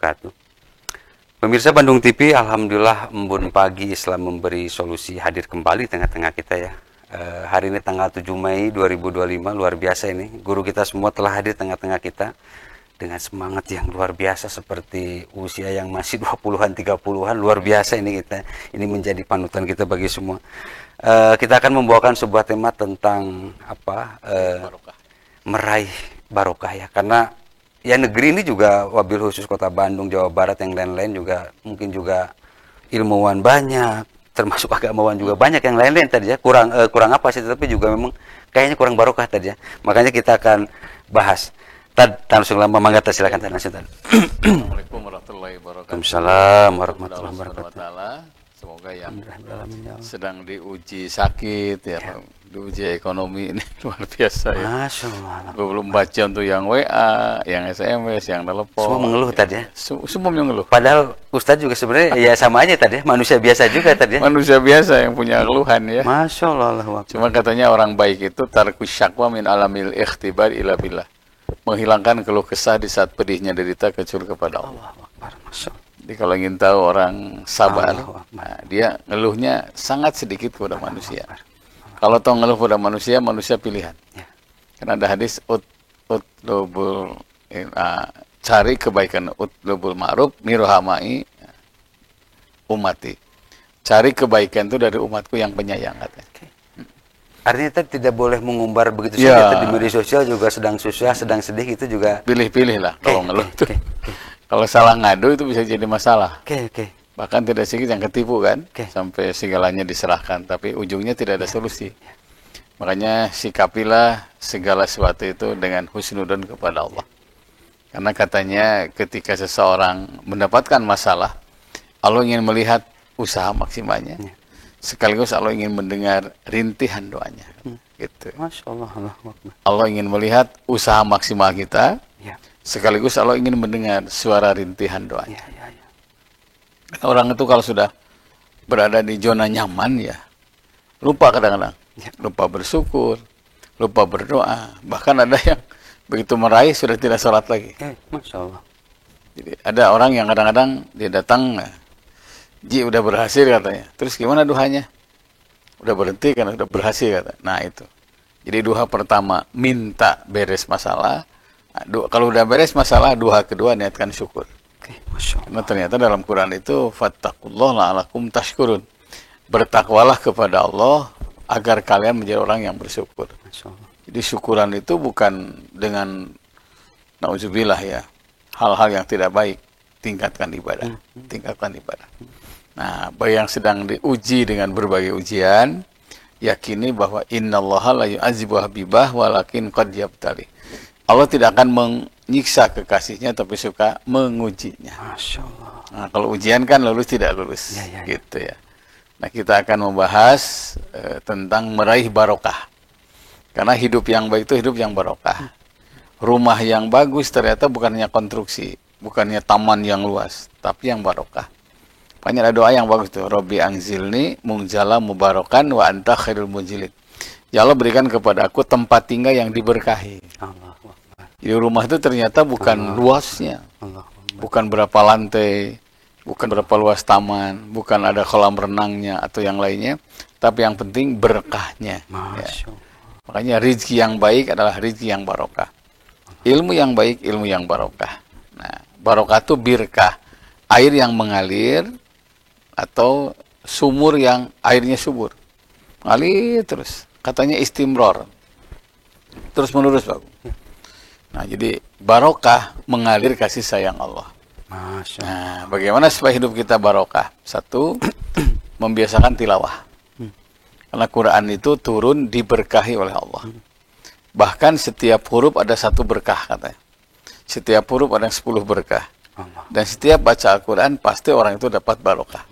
wabarakatuh. Pemirsa Bandung TV, alhamdulillah embun pagi Islam memberi solusi hadir kembali tengah-tengah kita ya. Hari ini tanggal 7 Mei 2025, luar biasa ini. Guru kita semua telah hadir tengah-tengah kita dengan semangat yang luar biasa seperti usia yang masih 20-an, 30-an, luar biasa ini kita. Ini menjadi panutan kita bagi semua. Kita akan membawakan sebuah tema tentang meraih barokah ya, karena ya negeri ini juga wabil khusus kota Bandung, Jawa Barat, yang lain-lain juga mungkin juga ilmuwan banyak, termasuk agamawan juga banyak, yang lain-lain tadi ya, kurang apa sih, tapi juga memang kayaknya kurang barokah tadi ya. Makanya kita akan bahas. Langsung lama mangga silakan Tad. Assalamualaikum warahmatullahi wabarakatuh. Waalaikumsalam warahmatullahi wabarakatuh. Semoga yang sedang diuji sakit ya, diuji ekonomi ini luar biasa ya. Masya Allah. 24 jam tuh yang WA, yang SMS, yang telepon. Semua mengeluh tadi ya. Semua mengeluh. Padahal Ustadz juga sebenarnya ya sama aja tadi ya, manusia biasa juga tadi ya. Manusia biasa yang punya keluhan ya. Masya Allah. Cuma katanya orang baik itu tarkus syakwa min alamil ikhtibar ila billah. Menghilangkan keluh kesah di saat pedihnya derita kecuali kepada Allah. Jadi kalau ingin tahu orang sabar, nah, dia ngeluhnya sangat sedikit kepada manusia. Kalau tahu ngeluh kepada manusia, manusia pilihan. Karena ada hadis cari kebaikan, utlubul ma'ruf mirohamai umati. Cari kebaikan itu dari umatku yang penyayang, katanya. Artinya kita tidak boleh mengumbar begitu saja di media sosial, juga sedang susah, sedang sedih, itu juga pilih-pilih lah kalau ngeluh itu. Kalau salah ngadu itu bisa jadi masalah. Bahkan tidak sedikit yang ketipu kan, sampai segalanya diserahkan, tapi ujungnya tidak ada solusi. Makanya sikapilah segala sesuatu itu dengan husnudon kepada Allah. Karena katanya ketika seseorang mendapatkan masalah, Allah ingin melihat usaha maksimalnya. Sekaligus Allah ingin mendengar rintihan doanya. Gitu. Masya Allah. Allah ingin melihat usaha maksimal kita. Sekaligus Allah ingin mendengar suara rintihan doanya. Orang itu kalau sudah berada di zona nyaman ya, lupa kadang-kadang. Lupa bersyukur, lupa berdoa. Bahkan ada yang begitu meraih sudah tidak sholat lagi. Masya Allah. Jadi ada orang yang kadang-kadang dia datang, Ji udah berhasil katanya. Terus gimana duhanya? Udah berhenti kan, udah berhasil kata. Nah itu. Jadi duha pertama minta beres masalah. Nah, kalau udah beres masalah, duha kedua niatkan syukur. Karena ternyata dalam Quran itu fattaqullaha la'alakum tashkurun. Bertakwalah kepada Allah agar kalian menjadi orang yang bersyukur. Jadi syukuran itu bukan dengan nauzubillah ya, hal-hal yang tidak baik. Tingkatkan ibadah. Tingkatkan ibadah. Nah, bagi yang sedang diuji dengan berbagai ujian, yakini bahwa innallaha la yu'adzibu habibah walakin qad yabtali. Allah tidak akan menyiksa kekasihnya, tapi suka mengujinya. Masya Allah. Nah, kalau ujian kan lulus tidak lulus, gitu ya. Nah, kita akan membahas tentang meraih barokah. Karena hidup yang baik itu hidup yang barokah. Rumah yang bagus ternyata bukannya konstruksi, bukannya taman yang luas, tapi yang barokah. Banyak ada doa yang bagus tuh. Robbi anzilni munzala mubarokan wa anta khairul munzilin. Ya Allah, berikan kepada aku tempat tinggal yang diberkahi. Jadi rumah itu ternyata bukan luasnya, bukan berapa lantai, bukan berapa luas taman, bukan ada kolam renangnya atau yang lainnya, tapi yang penting berkahnya. Ya. Makanya rezeki yang baik adalah rezeki yang barokah. Ilmu yang baik, ilmu yang barokah. Nah, barokah itu birkah, air yang mengalir atau sumur yang airnya subur. Mengalir terus. Katanya istimror. Terus menerus, Pak. Nah, jadi barokah mengalir kasih sayang Allah. Nah, bagaimana supaya hidup kita barokah? Satu, membiasakan tilawah. Karena Quran itu turun diberkahi oleh Allah. Bahkan setiap huruf ada satu berkah katanya. Setiap huruf ada 10 berkah. Dan setiap baca Al-Quran pasti orang itu dapat barokah.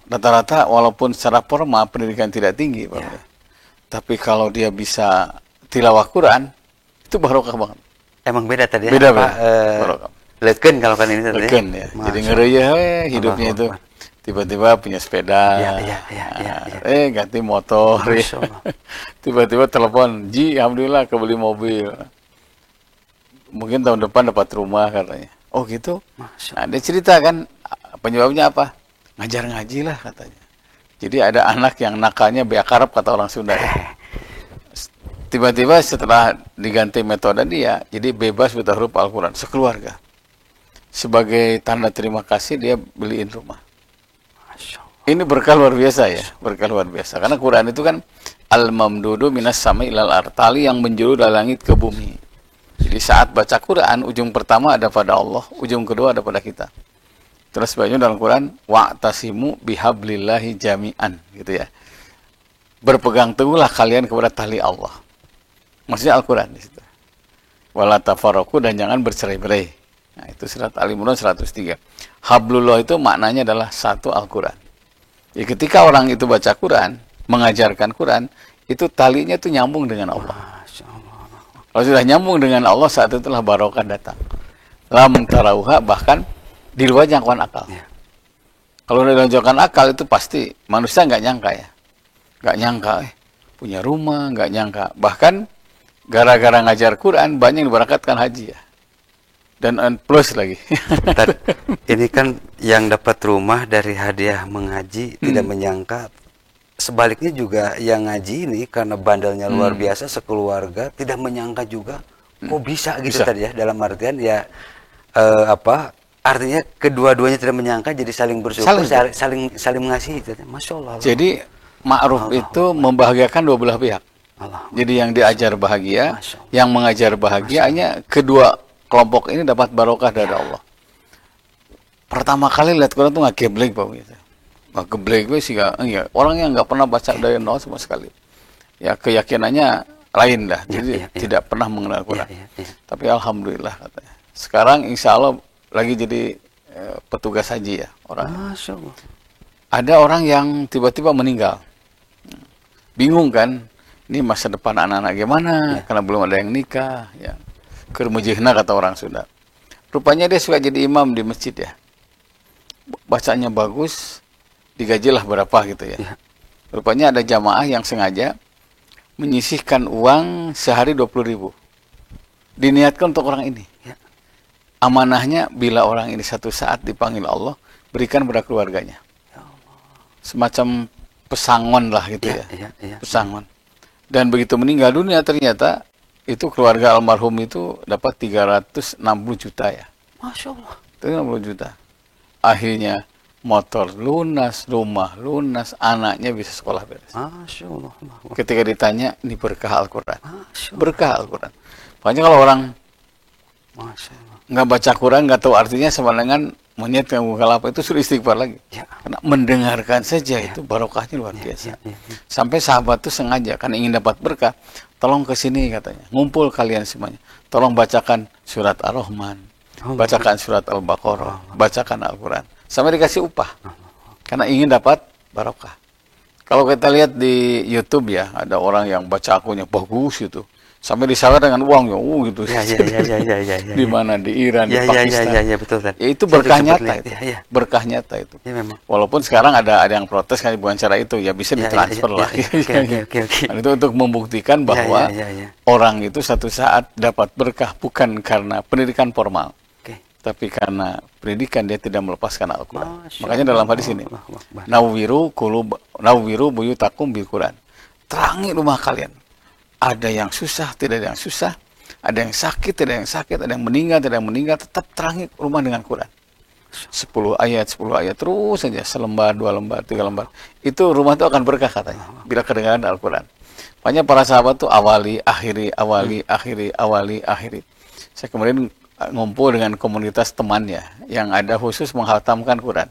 Rata-rata walaupun secara formal pendidikan tidak tinggi, tapi kalau dia bisa tilawah Quran, itu barokah banget. Emang beda tadi ya? Beda. Leken kalau kan ini tadi. Leken ya. Jadi ngereyeh hidupnya itu. Tiba-tiba punya sepeda, ganti motor, tiba-tiba telepon, Ji, alhamdulillah kebeli mobil. Mungkin tahun depan dapat rumah katanya. Oh gitu. Masya Nah, dia cerita kan penyebabnya apa? Ngajar ngaji lah katanya. Jadi ada anak yang nakalnya beakarep kata orang Sunda. Ya. Tiba-tiba setelah diganti metode dia, jadi bebas buta huruf Al-Quran sekeluarga. Sebagai tanda terima kasih dia beliin rumah. Masya Allah. Ini berkah luar biasa ya, berkah luar biasa. Karena Quran itu kan al-mamdudu minas sama ilal artali, yang menjulur dari langit ke bumi. Jadi saat baca Quran, ujung pertama ada pada Allah, ujung kedua ada pada kita. Terus sebaliknya dalam Quran, wa'tasimu bihablillahi jami'an, gitu ya. Berpegang teguhlah kalian kepada tali Allah. Maksudnya Al-Quran di situ. Wala tafarraqu, dan jangan bercerai-berai. Nah, itu surat Al-Imran 103. Hablullah itu maknanya adalah satu Al-Quran. Jadi ketika orang itu baca Quran, mengajarkan Quran, itu talinya itu nyambung dengan Allah. Masya Allah. Kalau sudah nyambung dengan Allah, saat itulah barokah datang. Lam tarauha, bahkan di luar jangkauan akal. Ya. Kalau di luar jangkauan akal itu pasti manusia nggak nyangka ya. Nggak nyangka punya rumah, nggak nyangka. Bahkan gara-gara ngajar Quran, banyak yang diberangkatkan haji ya. Dan plus lagi. Dan ini kan yang dapat rumah dari hadiah mengaji tidak menyangka. Sebaliknya juga yang ngaji ini karena bandelnya luar biasa sekeluarga tidak menyangka juga kok bisa gitu tadi ya, dalam artian ya artinya kedua-duanya tidak menyangka, jadi saling bersyukur, saling mengasihi. Masya Allah. Jadi ma'ruf itu membahagiakan dua belah pihak. Jadi yang diajar bahagia, yang mengajar bahagia, hanya kedua kelompok ini dapat barokah dari Allah. Pertama kali lihat Quran tuh nggak geblek Pak gitu. Nggak geblek gue sih ya, orang yang nggak pernah baca dari nol sama sekali. Ya keyakinannya lain dah. Jadi tidak pernah mengenal Quran. Tapi alhamdulillah katanya. Sekarang insya Allah lagi jadi petugas haji ya orang. Masya Allah. Ada orang yang tiba-tiba meninggal. Bingung kan? Ini masa depan anak-anak gimana? Karena belum ada yang nikah. Ya. Kermujihna kata orang Sunda. Rupanya dia suka jadi imam di masjid ya. Bacanya bagus, digajilah berapa gitu ya. Rupanya ada jamaah yang sengaja menyisihkan uang sehari 20.000. Diniatkan untuk orang ini. Amanahnya bila orang ini satu saat dipanggil Allah, berikan pada keluarganya. Semacam pesangon lah gitu ya. Pesangon. Dan begitu meninggal dunia ternyata itu keluarga almarhum itu dapat 360 juta ya. Masya Allah. 360 juta. Akhirnya motor lunas, rumah lunas, anaknya bisa sekolah beres. Masya Allah. Ketika ditanya, ini berkah Al-Quran. Berkah Al-Quran. Makanya kalau orang Masya Allah. nggak baca Quran, nggak tahu artinya, sama dengan monyet yang buka lapak, itu suruh istighfar lagi. Ya. Karena mendengarkan saja itu barokahnya luar biasa. Sampai sahabat itu sengaja, karena ingin dapat berkah, tolong ke sini katanya, ngumpul kalian semuanya. Tolong bacakan surat Ar-Rahman, bacakan surat Al-Baqarah, bacakan Al-Quran. Sampai dikasih upah. Karena ingin dapat barokah. Kalau kita lihat di YouTube ya, ada orang yang baca akunnya bagus gitu. Sampai disawar dengan uang gitu. Ya. Di mana, di Iran, di Pakistan. Ya, betul kan. Ya, itu berkah nyata itu. Berkah nyata itu. Ya, memang. Walaupun sekarang ada yang protes kan bukan cara itu, ya bisa ditransfer lah. Dan itu untuk membuktikan bahwa orang itu satu saat dapat berkah bukan karena pendidikan formal. Tapi karena pendidikan dia tidak melepaskan Al-Quran. Makanya dalam hadis ini, nawwiru buyutakum bil Quran. Terangi rumah kalian. Ada yang susah, tidak ada yang susah. Ada yang sakit, tidak ada yang sakit. Ada yang meninggal, tidak ada yang meninggal. Tetap terangi rumah dengan Quran. 10 ayat, terus saja. Selembar, 2 lembar, 3 lembar. Itu rumah itu akan berkah katanya. Bila kedengaran Al-Quran. Makanya para sahabat itu awali, akhiri. Saya kemudian ngumpul dengan komunitas temannya yang ada khusus menghatamkan Quran.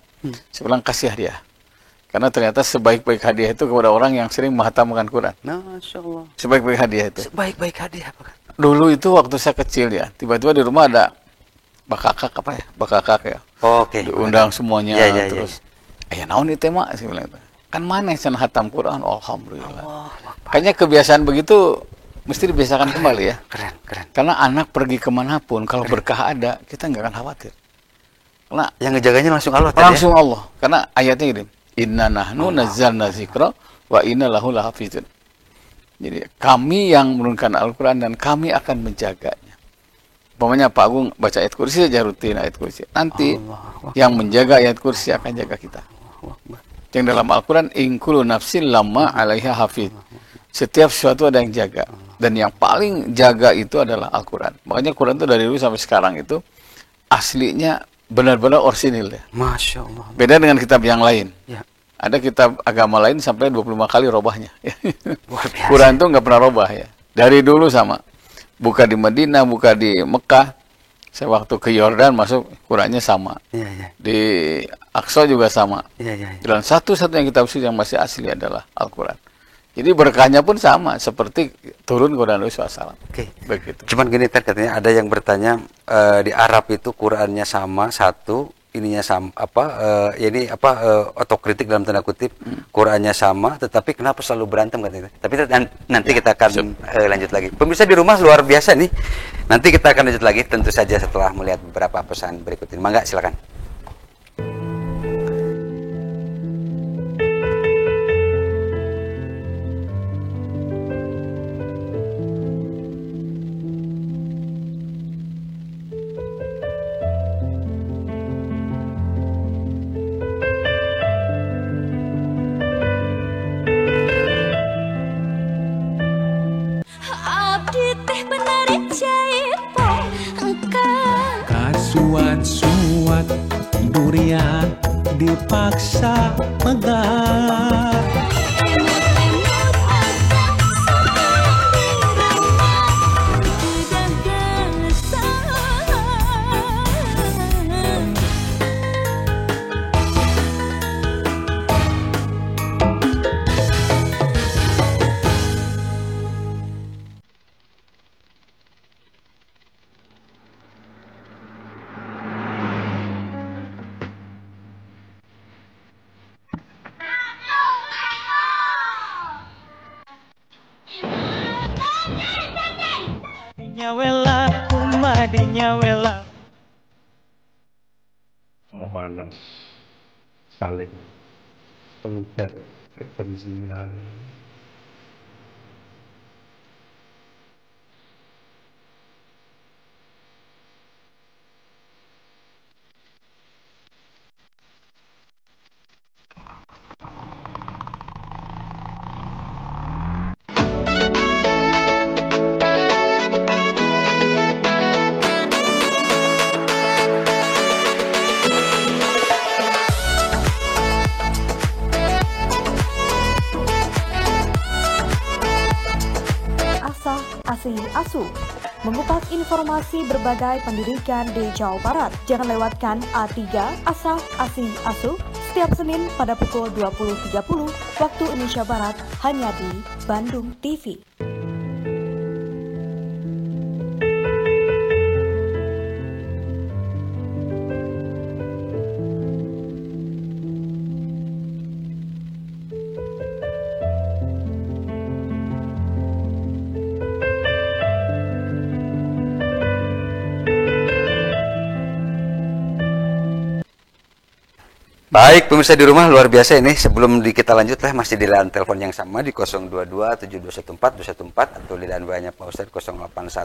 Saya bilang kasih hadiah. Karena ternyata sebaik-baik hadiah itu kepada orang yang sering menghatamkan Quran. Masya Allah. Sebaik-baik hadiah itu. Sebaik-baik hadiah apa kan? Dulu itu waktu saya kecil ya, tiba-tiba di rumah ada bakakak apa ya? Bakakak ya. Oke. Diundang semuanya terus. Naon itu mak sih bilang itu. Kan mana yang hatam Quran? Alhamdulillah. Kayaknya kebiasaan begitu mesti dibiasakan kembali ya. Keren. Karena anak pergi kemanapun, kalau berkah ada, kita nggak akan khawatir. Karena yang ngejaganya langsung Allah. Langsung Allah. Karena ayatnya gini. Inna nahnu nazzalna dzikra wa inna lahu lahafizun. Jadi kami yang menurunkan Al-Quran dan kami akan menjaganya. umpamanya Pak Agung baca ayat kursi saja rutin ayat kursi. Nanti yang menjaga ayat kursi akan jaga kita. Yang dalam Al-Quran, in kullu nafsin lamma 'alaiha hafid. Setiap sesuatu ada yang jaga. Dan yang paling jaga itu adalah Al-Quran. Makanya Quran itu dari dulu sampai sekarang itu aslinya benar-benar orisinil ya. Masya Allah. Beda dengan kitab yang lain. Ya. Ada kitab agama lain sampai 25 kali robahnya. Luar biasa. Quran itu nggak pernah robah ya. Dari dulu sama. Buka di Madinah, buka di Mekah. Saya waktu ke Yordan masuk, Qurannya sama. Ya, ya. Di Aqsa juga sama. Ya, ya, ya. Dan satu-satunya kitab suci yang masih asli adalah Al-Quran. Jadi berkahnya pun sama, seperti turun Quran Rasul SAW. Oke. Begitu. Cuman gini Ted, katanya ada yang bertanya di Arab itu Qurannya sama satu, ininya sama otokritik dalam tanda kutip, Qurannya sama, tetapi kenapa selalu berantem katanya. Tapi nanti kita akan lanjut lagi. Pemirsa di rumah luar biasa nih. Nanti kita akan lanjut lagi tentu saja setelah melihat beberapa pesan berikut ini. Mangga silakan. Kasuat-suat durian dipaksa megah. Nyawela kumadinya wela Mohon saling pengucap perizinan. Asih Asuh, mengupas informasi berbagai pendidikan di Jawa Barat. Jangan lewatkan A3 Asah Asih Asuh setiap Senin pada pukul 20.30 waktu Indonesia Barat hanya di Bandung TV. Baik, pemirsa di rumah luar biasa ini. Sebelum kita lanjut lah, masih di line telepon yang sama di 022-7214-214 atau di line banyak Pak Ustadz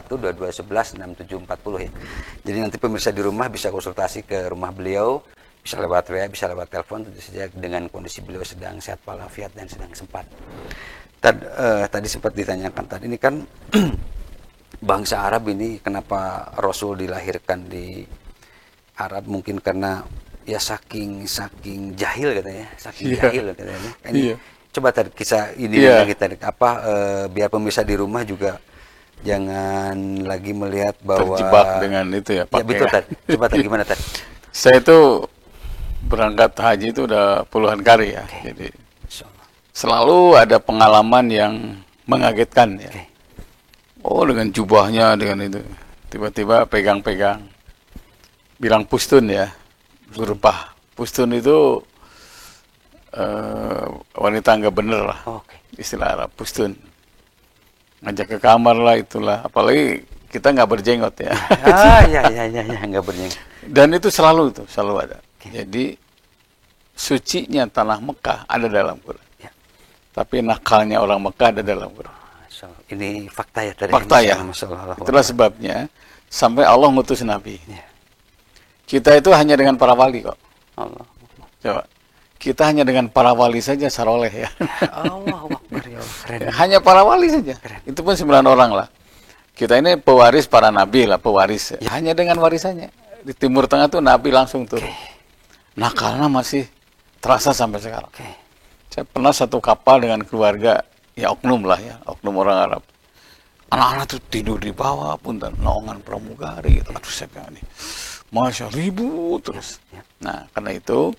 081-2211-6740 ya. Jadi nanti pemirsa di rumah bisa konsultasi ke rumah beliau, bisa lewat WA, bisa lewat telepon, tentu saja dengan kondisi beliau sedang sehat walafiat dan sedang sempat. Tadi sempat ditanyakan tadi ini kan bangsa Arab ini kenapa Rasul dilahirkan di Arab, mungkin karena ya saking jahil katanya, jahil katanya. Ini coba tadi kisah ini kita biar pemirsa di rumah juga jangan lagi melihat bahwa terjebak dengan itu ya Pak. Ya betul tadi. Coba tadi gimana tadi? Saya itu berangkat haji itu udah puluhan kali ya. Jadi selalu ada pengalaman yang mengagetkan ya. Oh, dengan jubahnya, dengan itu tiba-tiba pegang-pegang, bilang pustun ya. Gerupah pustun itu wanita nggak bener lah, istilah Arab pustun, ngajak ke kamar lah, itulah, apalagi kita nggak berjenggot ya. Ya nggak berjenggot. Dan itu selalu ada. Jadi sucinya tanah Mekah ada dalam Quran, tapi nakalnya orang Mekah ada dalam Quran. Ini fakta ya tadi. Fakta ya. Itulah sebabnya sampai Allah ngutus Nabi. Ya. Kita itu hanya dengan para wali kok. Allah. Coba. Kita hanya dengan para wali saja saroleh ya. Allah Akbar, ya Allah. Keren. Hanya para wali saja. Keren. Itu pun 9 orang lah. Kita ini pewaris para nabi lah, pewaris. Ya. Hanya dengan warisannya. Di Timur Tengah tuh nabi langsung turun. Nah, karena masih terasa sampai sekarang. Saya pernah satu kapal dengan keluarga, ya oknum lah ya, oknum orang Arab. Anak-anak tuh tidur di bawah, punten, naungan pramugari gitu. Aduh, saya bilang nih, Masya Allah, ribut terus. Nah, karena itu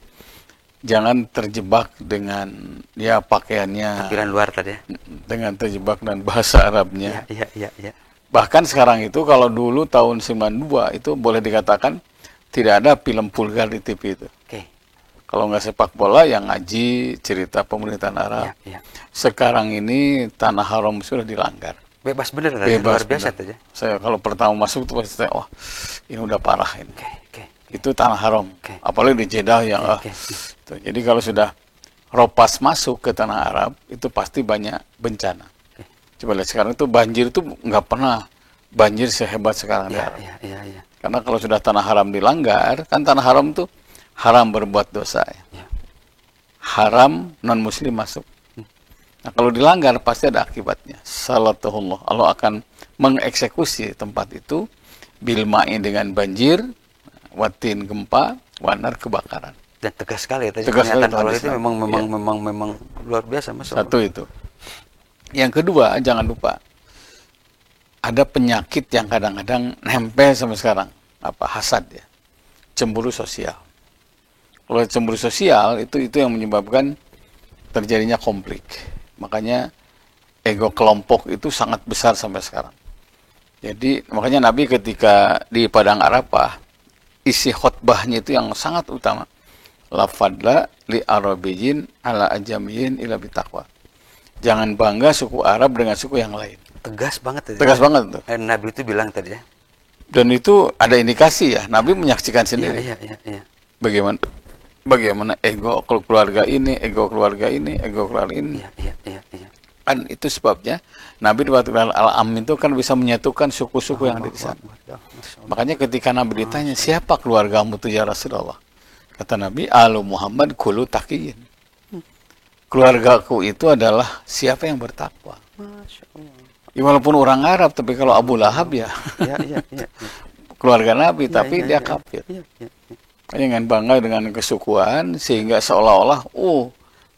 jangan terjebak dengan ya pakaiannya, Tampilan luar tadi ya. dengan terjebak dan bahasa Arabnya. Iya. Bahkan sekarang itu kalau dulu tahun 92 itu boleh dikatakan tidak ada film vulgar di TV itu. Oke. Kalau nggak sepak bola yang ngaji cerita pemerintahan Arab. Iya. Sekarang ini tanah haram sudah dilanggar. Bebas bener tadi. Bebas, Luar biasa benar. tadi. Saya kalau pertama masuk tuh pasti saya, wah ini udah parah ini. Oke. Itu tanah haram. Oke. Apalagi di Jeddah yang Oke. Tuh, jadi kalau sudah ropas masuk ke tanah Arab itu pasti banyak bencana. Coba lihat sekarang itu banjir itu nggak pernah banjir sehebat sekarang di Arab. Iya. Karena kalau sudah tanah haram dilanggar, kan tanah haram tuh haram berbuat dosa. Ya. Haram non-muslim masuk. Nah, kalau dilanggar pasti ada akibatnya. Salatullah. Allah akan mengeksekusi tempat itu bilma'in dengan banjir, watin gempa, wanar kebakaran. Dan tegas sekali ya tadi. Tegas sekali kalau hadis itu Nabi. memang luar biasa, Mas. Satu itu. Yang kedua, jangan lupa ada penyakit yang kadang-kadang nempel sampai sekarang, apa hasad ya, cemburu sosial. Kalau cemburu sosial itu yang menyebabkan terjadinya konflik. Makanya ego kelompok itu sangat besar sampai sekarang. Jadi makanya Nabi ketika di Padang Arafah isi khutbahnya itu yang sangat utama. La fadla li arabiyyin ala ajamiyyin illa bitaqwa. Jangan bangga suku Arab dengan suku yang lain. Tegas banget tadi. Tegas banget tuh. Nabi itu bilang tadi ya. Dan itu ada indikasi ya. Nabi menyaksikan sendiri. Iya. Bagaimana ego keluarga ini, ego keluarga ini, ego keluarga ini. Iya. Kan itu sebabnya Nabi di waktu Al-Am itu kan bisa menyatukan suku-suku yang ada di sana. Makanya ketika Nabi ditanya, siapa keluargamu tuh ya Rasulullah? Kata Nabi, Alu Muhammad kulu taqiyin. Keluargaku itu adalah siapa yang bertakwa. Masya Allah. Ya, walaupun orang Arab, tapi kalau Abu Lahab ya, Iya. keluarga Nabi, tapi dia kafir. Iya. Jangan bangga dengan kesukuan, sehingga seolah-olah,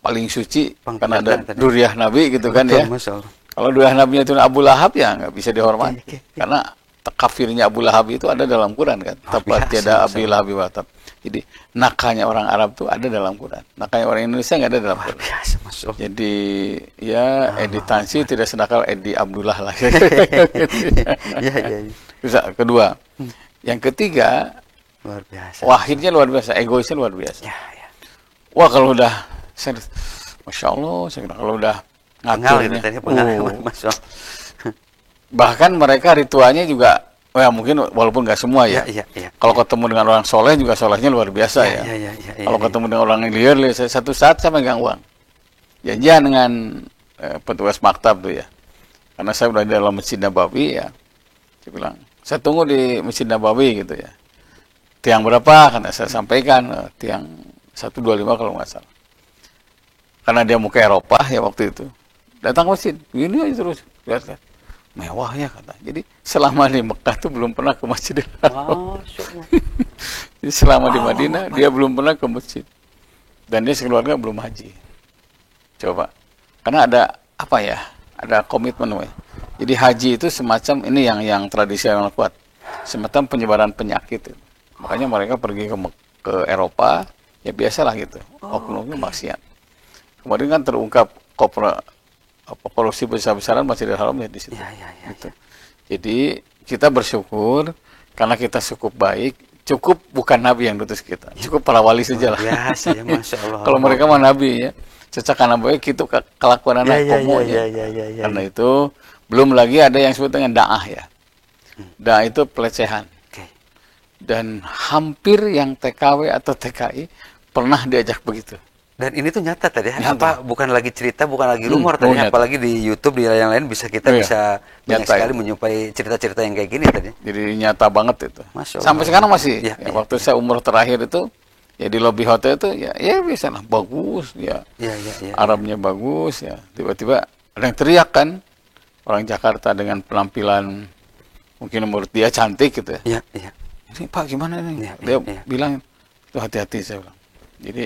paling suci, karena ada duriah Nabi gitu kan ya. Kalau duriah Nabi itu Abu Lahab ya nggak bisa dihormati. Karena kafirnya Abu Lahab itu ada dalam Quran kan. Tabat yada Abi Lahab wa tab. Jadi nakanya orang Arab itu ada dalam Quran. Nakanya orang Indonesia nggak ada dalam Quran. Jadi ya Edi Tansi tidak senakal Edi Abdullah lah. Iya. Bisa kedua. Yang ketiga, Luar biasa. wahidnya luar biasa, egoisnya luar biasa. Ya. Wah kalau udah, Masya Allah, kalau udah ngaturnya, Masya Allah. bahkan mereka ritualnya juga, mungkin walaupun nggak semua ya. Iya. Kalau ketemu dengan orang soleh juga solehnya luar biasa ya. Iya. Kalau ketemu dengan orang yang liar, satu saat saya megang uang. Janjian dengan petugas maktab tuh ya. Karena saya udah di dalam Masjid Nabawi ya. Saya bilang, saya tunggu di Masjid Nabawi gitu ya. Tiang berapa? Karena saya sampaikan, tiang 125 kalau nggak salah. Karena dia mau ke Eropa ya waktu itu. Datang ke masjid, gini aja terus. Lihat. Mewah ya kata. Jadi selama di Mekah tuh belum pernah ke Masjidil Haram. Jadi selama di Madinah dia belum pernah ke masjid. Dan dia sekeluarga belum haji. Coba. Karena ada apa ya? Ada komitmen. Jadi haji itu semacam ini yang tradisional kuat. Semacam penyebaran penyakit. Makanya mereka pergi ke Eropa, ya biasalah gitu. Oknumnya maksiat. Kemarin kan terungkap korupsi besar-besaran Masjidil Haram ya di situ. Iya. Gitu. Jadi kita bersyukur karena kita cukup baik. Cukup bukan Nabi yang diutus kita, cukup para wali saja lah. Biasa ya, Masya Allah. Kalau mereka mah Nabi ya, cecakan baik itu kelakuan anak komonya. Iya. Karena itu belum lagi ada yang disebut dengan da'ah ya. Da'ah itu pelecehan. Dan hampir yang TKW atau TKI pernah diajak begitu. Dan ini tuh nyata tadi, Nyata. bukan lagi cerita, bukan lagi rumor tadi, nyata. apalagi di YouTube, di yang lain bisa kita Iya. bisa banyak Nyata, sekali ya. menyupai cerita-cerita yang kayak gini tadi. Jadi nyata banget itu. Masya Allah. Sampai sekarang masih. Ya, Ya, ya. waktu saya umroh terakhir itu, ya di lobi hotel itu, ya bisa lah, bagus, ya. Ya. Arabnya bagus, ya. Tiba-tiba ada yang teriak kan, orang Jakarta dengan penampilan mungkin menurut dia cantik gitu ya. Iya. Ini Pak gimana ini? Iya, Dia iya. bilang, itu hati-hati saya bilang. Jadi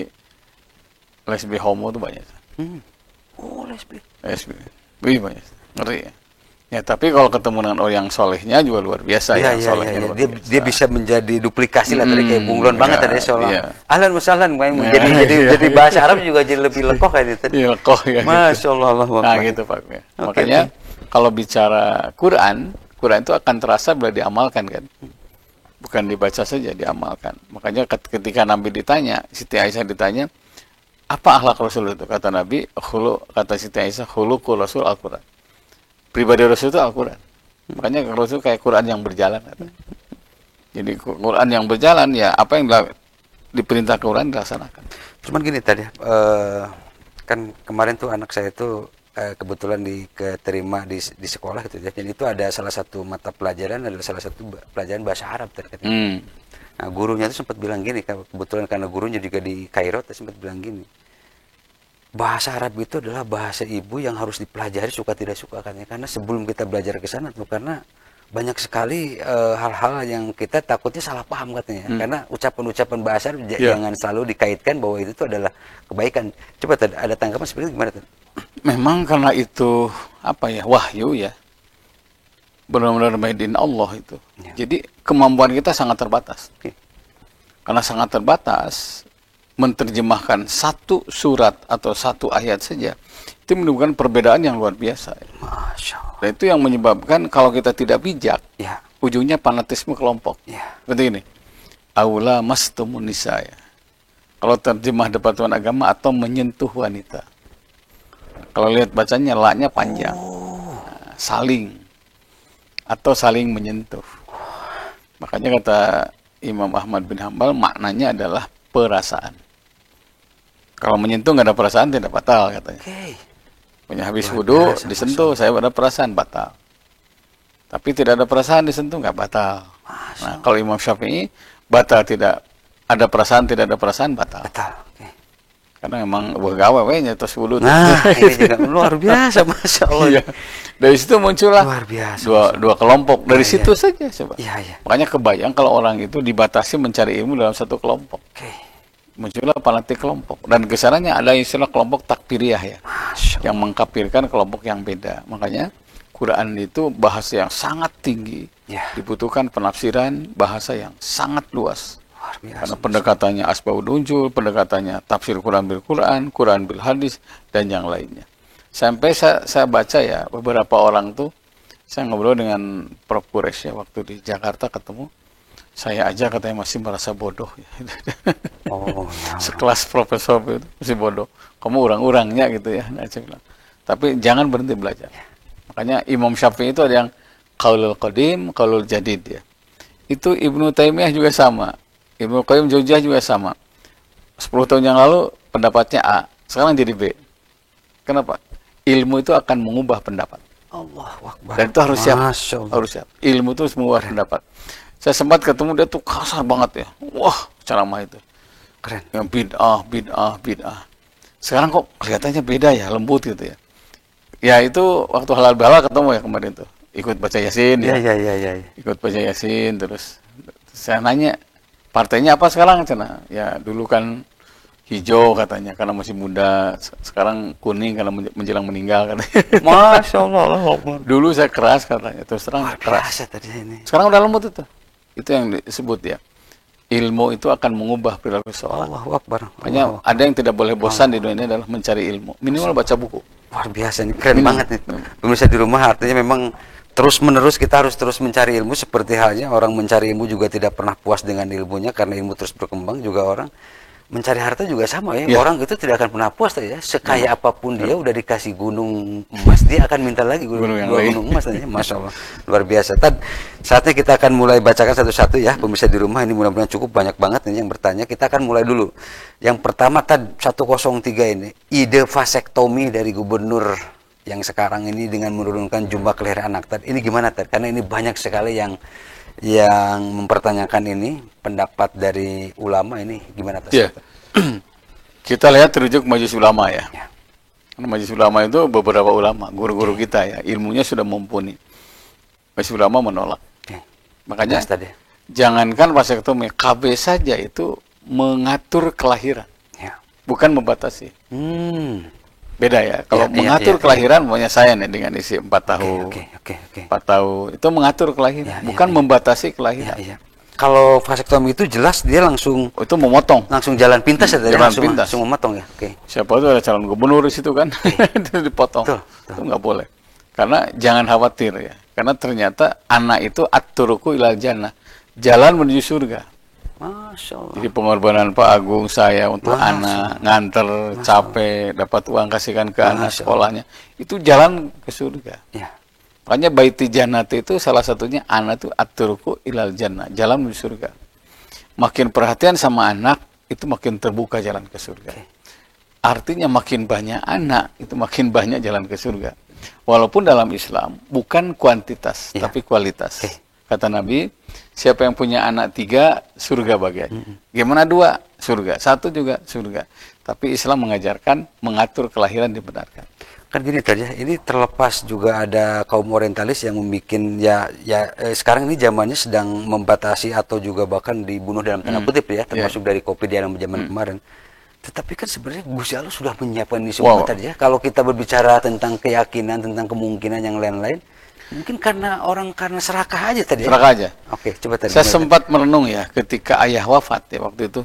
lesbi homo tuh banyak. Oh, lesbi. Lesbi, wih banyak, ngeri ya. Ya tapi kalau ketemu dengan orang yang solehnya juga luar biasa ya. Solehnya luar biasa. Dia bisa menjadi duplikasi lah tadi, kayak bunglon banget tadi soal. iya. Ahlan wasahlan, Iya. jadi bahasa Arab juga jadi lebih lekoh kayak gitu. Iya, kok ya. Masya Allah, Allah Nah Akbar. gitu Pak. Ya. Oke, Makanya kalau bicara Quran itu akan terasa bila diamalkan kan. Bukan dibaca saja, diamalkan. Makanya ketika Nabi ditanya, Siti Aisyah ditanya, apa akhlak Rasul itu? Kata Nabi, kata Siti Aisyah, khuluqul Rasul Al-Quran. Pribadi Rasul itu Al-Quran. Makanya Rasul kayak Quran yang berjalan. Kata. Jadi Quran yang berjalan, ya apa yang diperintah Quran dilaksanakan. Cuman gini tadi, kan kemarin tuh anak saya itu kebetulan diterima di sekolah gitu ya. Dan itu ada salah satu mata pelajaran, adalah salah satu pelajaran bahasa Arab tadi. Nah, gurunya tuh sempat bilang gini, kebetulan karena gurunya juga di Kairo, dia sempat bilang gini, bahasa Arab itu adalah bahasa ibu yang harus dipelajari suka tidak suka kan ya. Karena sebelum kita belajar ke sana tuh, karena banyak sekali hal-hal yang kita takutnya salah paham katanya. Karena ucapan-ucapan bahasa Arab jangan selalu dikaitkan bahwa itu tuh adalah kebaikan. Coba ada tanggapan seperti itu gimana tuh? Memang karena itu apa ya, wahyu ya, benar-benar made in Allah itu. Ya. Jadi kemampuan kita sangat terbatas. Oke. Karena sangat terbatas, menerjemahkan satu surat atau satu ayat saja itu menimbulkan perbedaan yang luar biasa. Masya Allah. Dan itu yang menyebabkan kalau kita tidak bijak, Ya. ujungnya fanatisme kelompok. Ya. Seperti ini. Aula mastumun nisa ya. Kalau terjemah Departemen Agama, atau menyentuh wanita. Kalau lihat bacanya, la-nya panjang. Nah, saling. Atau saling menyentuh. Makanya kata Imam Ahmad bin Hambal, maknanya adalah perasaan. Kalau menyentuh nggak ada perasaan, tidak batal katanya. Oke. Punya habis Luar wudhu, biasa, disentuh, saya ada perasaan, batal. Tapi tidak ada perasaan, disentuh, nggak batal. Nah, kalau Imam Syafi'i, batal tidak ada perasaan, tidak ada perasaan, batal. Betul. Oke. Karena memang gawe terus wudhu. Nah, ini juga luar biasa, Masya Allah. Iya. Dari situ muncullah Luar biasa. dua kelompok. Dari Iya, situ iya. saja coba. Iya. Makanya kebayang kalau orang itu dibatasi mencari ilmu dalam satu kelompok. Oke. Muncullah fanatik kelompok. Dan kesananya ada istilah kelompok takfiriyah ya. Masya Allah. Yang mengkafirkan kelompok yang beda. Makanya Quran itu bahasa yang sangat tinggi. Ya. Dibutuhkan penafsiran bahasa yang sangat luas. Luar biasa. Karena pendekatannya asbabun nuzul, pendekatannya tafsir Quran bil Quran, Quran bil hadis, dan yang lainnya. Sampai saya baca ya, beberapa orang tuh, saya ngobrol dengan Prof. Quraisy ya, waktu di Jakarta ketemu, saya aja katanya masih merasa bodoh. Ya. Oh, ya. Sekelas profesor itu masih bodoh. Kamu orang-orangnya gitu ya. Nah, saya bilang. Tapi jangan berhenti belajar. Makanya Imam Syafi'i itu ada yang qaulul qadim, qaulul jadid ya. Itu Ibnu Taimiyah juga sama. Ibnu Qayyim Jauziyah juga sama. 10 tahun yang lalu pendapatnya A, sekarang jadi B. Kenapa? Ilmu itu akan mengubah pendapat. Allahu Akbar. Dan itu harus siap. Masya Allah. Harus siap. Ilmu itu harus mengubah pendapat. Saya sempat ketemu dia tuh kasar banget ya. Wah, ceramah itu. Keren. Yang bid'ah. Sekarang kok kelihatannya beda ya, lembut gitu ya. Ya itu waktu halal bihalal ketemu ya kemarin tuh. Ikut baca Yasin ya. Iya. Ikut baca Yasin terus saya nanya, partainya apa sekarang? Cina? Ya dulu kan hijau katanya karena masih muda, sekarang kuning karena menjelang meninggal katanya. Masya Allah. Allahu Akbar. Dulu saya keras katanya, terus terang Luar keras. biasa tadi ini. Sekarang udah lembut itu. Itu yang disebut ya. Ilmu itu akan mengubah perilaku seseorang. Allahu Akbar. Makanya ada yang tidak boleh bosan di dunia ini adalah mencari ilmu. Minimal baca buku. Luar biasa ini, keren banget nih. Pemirsa di rumah, artinya memang terus-menerus kita harus terus mencari ilmu, seperti halnya orang mencari ilmu juga tidak pernah puas dengan ilmunya karena ilmu terus berkembang, juga orang mencari harta juga sama ya. Ya. Orang itu tidak akan pernah puas tadi ya. Sekaya apapun dia udah dikasih gunung emas, dia akan minta lagi Gunung yang dua lain. gunung emas tadi. Masya Allah, luar biasa. Tad, saatnya kita akan mulai bacakan satu-satu ya, pemirsa di rumah. Ini mudah-mudahan cukup banyak banget nih yang bertanya. Kita akan mulai dulu. Yang pertama Tad 103 ini, ide vasektomi dari gubernur yang sekarang ini dengan menurunkan jumlah kelahiran anak. Tad, ini gimana Tad? Karena ini banyak sekali yang mempertanyakan ini, pendapat dari ulama ini gimana Tad? Ya. Kita lihat terujuk Majelis Ulama ya. Ya. Karena Majelis Ulama itu beberapa ulama, guru-guru kita ya, ilmunya sudah mumpuni. Majelis Ulama menolak. Oke. Makanya Jelas tadi. jangankan vasektomi, KB saja itu mengatur kelahiran, Ya. bukan membatasi. Beda ya. Kalau Ya, mengatur ya, kelahiran, maunya saya nih dengan isi 4 tahun. Oke. 4 tahun itu mengatur kelahiran, Ya, bukan ya. membatasi Iya, kelahiran. iya. Kalau vasektomi itu jelas dia langsung Itu memotong. jalan pintas ya, tadi Jalan langsung pintas. memotong ya. Oke. Siapa itu ada calon gubernur di situ kan, itu dipotong. Betul. Itu nggak boleh. Karena jangan khawatir ya. Karena ternyata anak itu at-turuqu ilal jannah, jalan menuju surga. Masya Allah. Jadi pengorbanan Pak Agung saya untuk Masya anak, nganter, capek, dapat uang kasihkan ke anak Masya sekolahnya, itu jalan ke surga. Ya. Makanya baiti jannati itu salah satunya anak itu at-turuqu ilal jannah, jalan menuju surga. Makin perhatian sama anak, itu makin terbuka jalan ke surga. Artinya makin banyak anak, itu makin banyak jalan ke surga. Walaupun dalam Islam bukan kuantitas, Ya. tapi kualitas. Oke. Kata Nabi, siapa yang punya anak 3, surga bagiannya. Gimana 2? Surga. 1 juga surga. Tapi Islam mengajarkan mengatur kelahiran dibenarkan. Kan gini tadi ya, ini terlepas juga ada kaum orientalis yang membuat sekarang ini zamannya sedang membatasi atau juga bahkan dibunuh dalam tanda kutip ya, termasuk dari Covid di zaman kemarin. Tetapi kan sebenarnya Gusti Allah sudah menyiapkan ini semua tadi ya. Kalau kita berbicara tentang keyakinan, tentang kemungkinan yang lain-lain, mungkin karena serakah aja tadi ya. Serakah aja. Oke, coba tadi. Saya sempat merenung ya ketika ayah wafat ya waktu itu.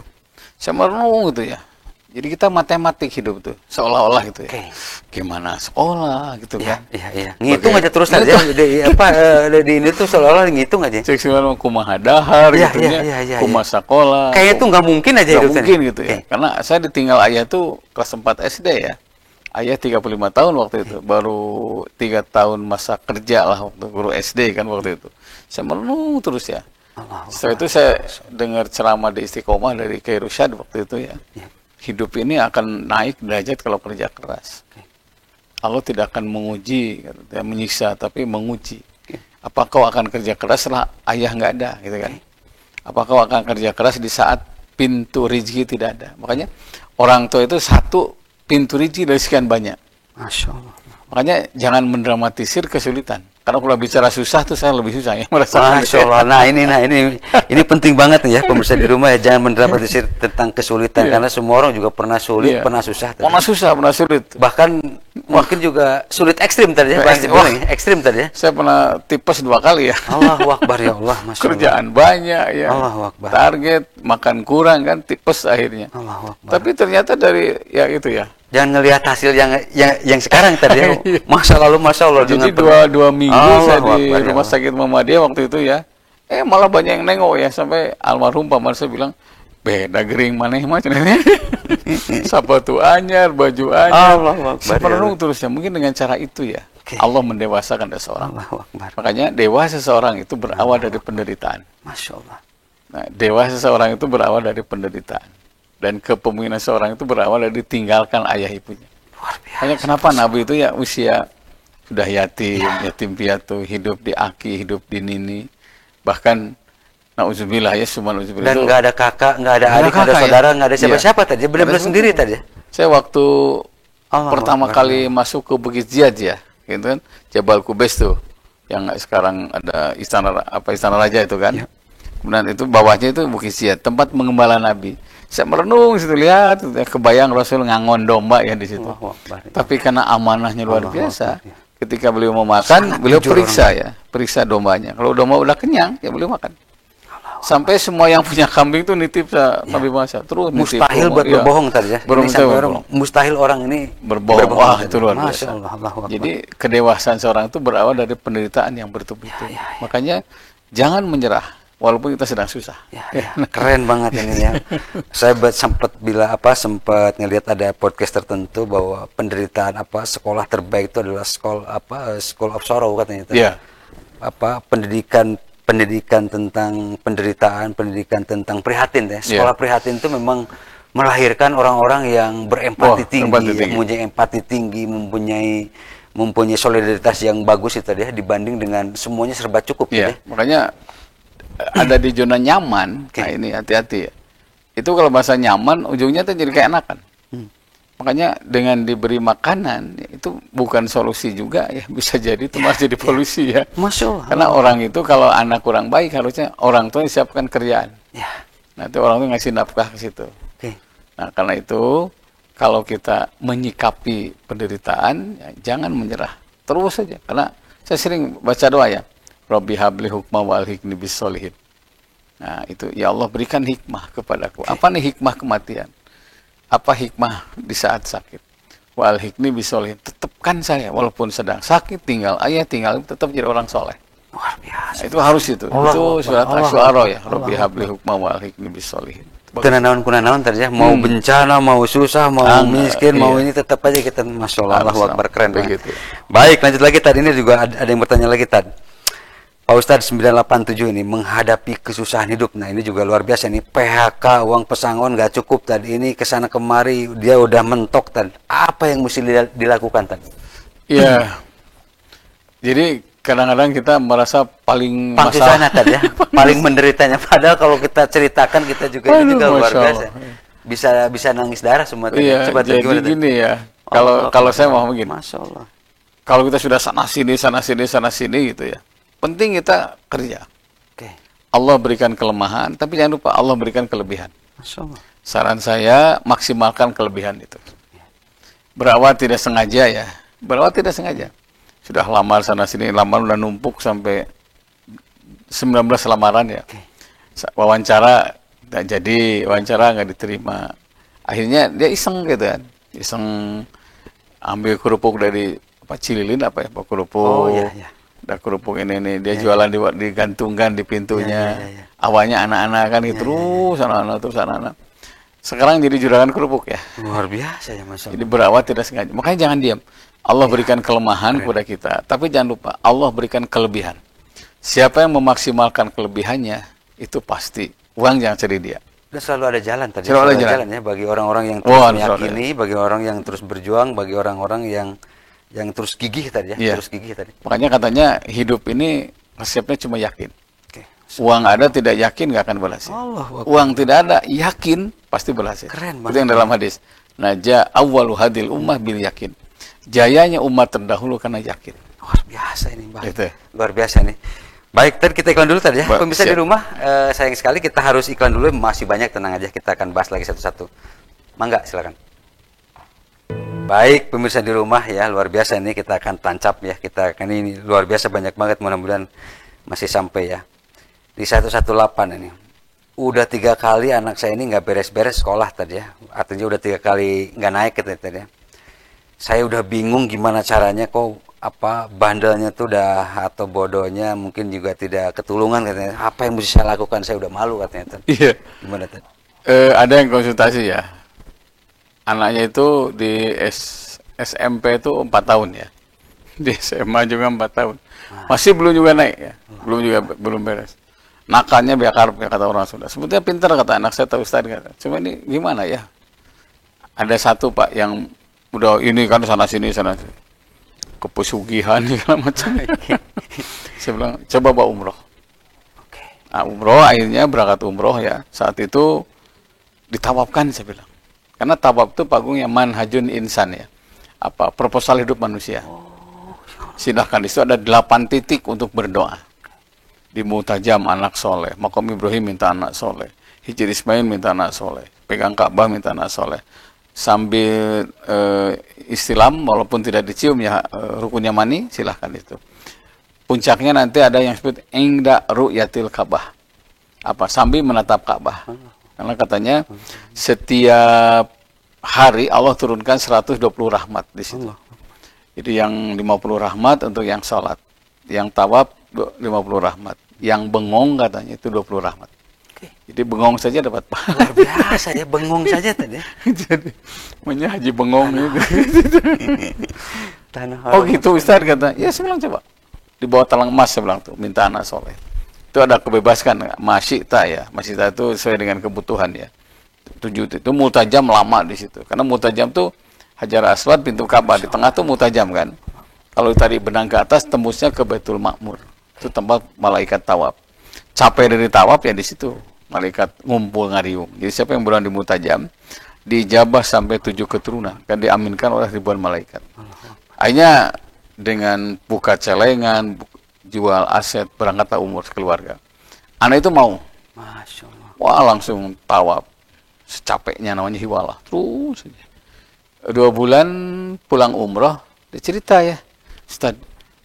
Saya merenung gitu ya. Jadi kita matematik hidup tuh, seolah-olah gitu ya. Oke. Gimana sekolah gitu kan. Iya. Ngitung aja terus tadi ya. Di ini tuh seolah-olah ngitung aja. Seksual kumaha dahar Iya, gitu ya. iya. Kumaha sekolah. Kayaknya tuh nggak mungkin aja Nggak hidup mungkin tadi. gitu ya. Oke. Karena saya ditinggal ayah tuh kelas 4 SD ya. Ayah 35 tahun waktu itu. Baru 3 tahun masa kerja lah waktu guru SD kan waktu itu. Saya merenung terus ya. Setelah itu saya dengar ceramah di Istiqomah dari Kiai Rusyad waktu itu ya. Hidup ini akan naik derajat kalau kerja keras. Allah tidak akan menguji, menyiksa, tapi menguji. Apa kau akan kerja keras setelah ayah nggak ada, gitu kan? Apa kau akan kerja keras di saat pintu rezeki tidak ada? Makanya orang tua itu satu pintu rezeki dari sekian banyak. Masya Allah. Makanya jangan mendramatisir kesulitan. Karena kalau bicara susah tuh saya lebih susah ya merasakan. Masya Allah. Nah ini penting banget nih ya pemirsa di rumah ya, jangan mendramatisir tentang kesulitan karena semua orang juga pernah sulit, pernah susah. Tadi. Pernah susah, pernah sulit. Bahkan mungkin juga sulit ekstrim tadi ya, ekstrim tadi ya. Saya pernah tipes 2 kali ya. Allahu Akbar ya Allah, Masya Allah. Kerjaan banyak ya. Allahu Akbar. Target makan kurang kan tipes akhirnya. Allahu Akbar. Tapi ternyata dari ya itu ya. Jangan ngelihat hasil yang sekarang tadi ya. Masya Allah. Jadi dengan dua minggu Allahu saya di Akbar, ya rumah Allah. sakit Muhammadiyah waktu itu ya. Malah banyak yang nengok ya sampai almarhum Pak Marsa bilang beda gering maneh mah cenah. Sepatu anyar, baju anyar. Allahu Akbar, Saya ya merenung Allah. terus ya. Mungkin dengan cara itu ya. Oke. Allah mendewasakan seseorang. Allahu Akbar. Makanya dewasa seseorang itu berawal dari penderitaan. Masya Allah. Nah, dewasa seseorang itu berawal dari penderitaan. Dan kepemimpinan seseorang itu berawal dari ditinggalkan ayah ibunya. Luar biasa. Hanya kenapa Nabi itu ya usia sudah yatim piatu, hidup di aki, hidup di nini. Bahkan nauzubillah ya, subhanallah. Dan nggak ada kakak, nggak ada adik, nggak ada kakak ya? saudara, nggak ada siapa-siapa tadi. Benar-benar Nggak ada sendiri tadi. Saya waktu Allah pertama Akbar. kali masuk ke Bukit Ziyad ya, gitu kan, Jabal Kubais tuh, yang sekarang ada istana raja itu kan. Ya. Kemudian itu bawahnya itu Bukit Ziyad, tempat mengembala Nabi. Saya merenung situ lihat, kebayang Rasul ngangon domba ya di situ. Allahu Akbar. Tapi karena amanahnya luar Allahu biasa, Akbar, ya. ketika beliau mau makan, Sangat beliau jujur periksa ya, periksa dombanya. Kalau domba udah kenyang, ya beliau makan. Sampai semua yang punya kambing itu nitip Nabi Muhammad. Terus nitip Mustahil buat ya. berbohong tadi ya. Ini Mustahil sampai berbohong. mustahil orang ini Berbohong. Wah, itu luar Masya biasa. Allah, Allahu Akbar. Jadi kedewasaan seorang itu berawal dari penderitaan yang bertubi-tubi. Makanya jangan menyerah. walaupun kita sedang susah. Ya, keren banget ini ya. Saya sempat sempat ngelihat ada podcast tertentu bahwa penderitaan sekolah terbaik itu adalah school of sorrow katanya. Iya. Pendidikan tentang penderitaan, pendidikan tentang prihatin ya. Sekolah prihatin itu memang melahirkan orang-orang yang berempati tinggi, mempunyai empati tinggi, mempunyai solidaritas yang bagus itu ya, dibanding dengan semuanya serba cukup. Iya. Makanya ada di zona nyaman. Nah ini hati-hati ya. Itu kalau bahasa nyaman ujungnya tuh jadi kayak enakan. Makanya dengan diberi makanan itu bukan solusi juga ya, bisa jadi itu malah jadi polusi ya. Masya Allah. Karena orang itu kalau anak kurang baik harusnya orang tua siapkan kerjaan. Ya. Nanti orang tua ngasih nafkah ke situ. Nah karena itu kalau kita menyikapi penderitaan ya, jangan menyerah terus saja. Karena saya sering baca doa ya. Rabbi habli hukma wa alhiqni bis-sholihin. Nah, itu ya Allah berikan hikmah kepadaku. Apa nih hikmah kematian? Apa hikmah di saat sakit? Wa alhiqni bis-sholihin. Tetapkan saya walaupun sedang sakit, tinggal ayah, tinggal tetap jadi orang soleh. Luar biasa. Nah, itu harus itu. Itu surat Asy-Syu'ara ya. Rabbi habli hukma wa alhiqni bis-sholihin. Kunanawan tadi ya, mau bencana, mau susah, mau miskin, mau ini tetap aja kita Masya Allah, Allahu Akbar, keren banget. Baik, lanjut lagi tadi ini juga ada yang bertanya lagi tadi. Pak Ustadz 987 ini menghadapi kesusahan hidup. Nah ini juga luar biasa nih, PHK, uang pesangon nggak cukup tadi, ini kesana kemari dia udah mentok tadi. Apa yang mesti dilakukan tadi? Iya. Jadi kadang-kadang kita merasa paling masalah tadi ya, paling menderitanya. Padahal kalau kita ceritakan kita juga ini juga luar biasa. Bisa nangis darah semua tadi. Iya, coba jadi gini ya. Kalau saya mau begini. Masya Allah. Kalau kita sudah sana sini gitu ya. Penting kita kerja. Allah berikan kelemahan, tapi jangan lupa Allah berikan kelebihan. Masya Allah. Saran saya maksimalkan kelebihan itu. Berawal tidak sengaja ya. Berawal tidak sengaja. Sudah lamar sana sini, lamar udah numpuk sampai 19 lamaran ya. Wawancara nggak jadi, wawancara nggak diterima. Akhirnya dia iseng gitu kan. Iseng ambil kerupuk dari Cililin kerupuk. Oh iya. Ada kerupuk ini dia jualan digantungkan di pintunya. Awalnya anak-anak kan gitu terus anak-anak. Sekarang jadi juragan kerupuk ya. Luar biasa ya Mas. Jadi berawal tidak sengaja. Makanya jangan diam. Allah berikan kelemahan kepada kita, tapi jangan lupa Allah berikan kelebihan. Siapa yang memaksimalkan kelebihannya itu pasti uang jangan cari dia. Dan selalu ada jalan tadi. Selalu ada jalan ya bagi orang-orang yang terus meyakini, bagi orang yang terus berjuang, bagi orang-orang yang terus gigih tadi ya, terus gigih tadi. Makanya katanya hidup ini resepnya cuma yakin. Uang ada tidak yakin nggak akan berhasil. Uang tidak ada yakin pasti berhasil. Keren banget. Itu yang dalam hadis. Naja awwalu hadil ummah bil yakin. Jayanya umat terdahulu karena yakin. Luar biasa ini, Bang. Itu. Luar biasa nih. Baik, tadi kita iklan dulu tadi ya. Pemirsa di rumah, sayang sekali kita harus iklan dulu. Masih banyak, tenang aja. Kita akan bahas lagi satu-satu. Mangga, silakan. Baik, pemirsa di rumah ya, luar biasa ini kita akan tancap ya. Kita akan ini luar biasa banyak banget, mudah-mudahan masih sampai ya. Di 118 ini. Udah 3 kali anak saya ini nggak beres-beres sekolah tadi ya. Artinya udah 3 kali nggak naik gitu tadi ya. Saya udah bingung gimana caranya, kok bandelnya tuh udah atau bodohnya mungkin juga tidak ketulungan katanya. Apa yang mesti saya lakukan? Saya udah malu katanya. Iya. Gimana tadi? Ada yang konsultasi ya. Anaknya itu di SMP itu 4 tahun ya. Di SMA juga 4 tahun. Masih belum juga naik ya. Belum beres. Nakalnya biar kata orang Sunda. Sebetulnya pintar kata anak saya, tahu Ustaz kata. Cuma ini gimana ya? Ada satu Pak yang udah ini kan sana sini kepesugihan segala macam. Saya bilang coba bawa umroh. Nah, umroh akhirnya berangkat umroh ya. Saat itu ditawafkan saya bilang. Karena tawaf itu pagungnya manhajun insan ya. Proposal hidup manusia. Silahkan di situ ada 8 titik untuk berdoa. Di Mutajam anak soleh, Makom Ibrahim minta anak soleh, Hijri Ismail minta anak soleh, pegang Ka'bah minta anak soleh. Sambil istilam walaupun tidak dicium ya rukunnya mani, silahkan itu. Puncaknya nanti ada yang disebut ingda ru'yatil Ka'bah. Sambil menatap Ka'bah. Karena katanya setiap hari Allah turunkan 120 rahmat di situ. Jadi yang 50 rahmat untuk yang sholat, yang tawaf 50 rahmat. Yang bengong katanya itu 20 rahmat. Jadi bengong saja dapat pahala. Luar biasa ya, bengong saja tadi. Jadi namanya haji bengong itu. Tanah Oh gitu Ustaz kata. Ya saya bilang coba. Di bawah talang emas saya bilang tuh, minta anak soleh. Itu ada kebebasan, masyita ya. Masyita itu sesuai dengan kebutuhan ya. 7 itu mutajam lama di situ. Karena mutajam tuh Hajar Aswad pintu Ka'bah di tengah tuh mutajam kan. Kalau tadi benang ke atas tembusnya ke Baitul Ma'mur. Itu tempat malaikat tawaf. Capek dari tawaf ya di situ. Malaikat ngumpul ngariung. Jadi siapa yang berani di mutajam dijabah sampai 7 keturunan. Kan diaminkan oleh ribuan malaikat. Akhirnya dengan buka celengan, jual aset, berangkatlah umur keluarga. Anak itu mau. Masya Allah. Wah langsung tawaf. Secapeknya namanya hiwalah. Terus saja. 2 bulan pulang umroh, dia cerita ya. Ustaz,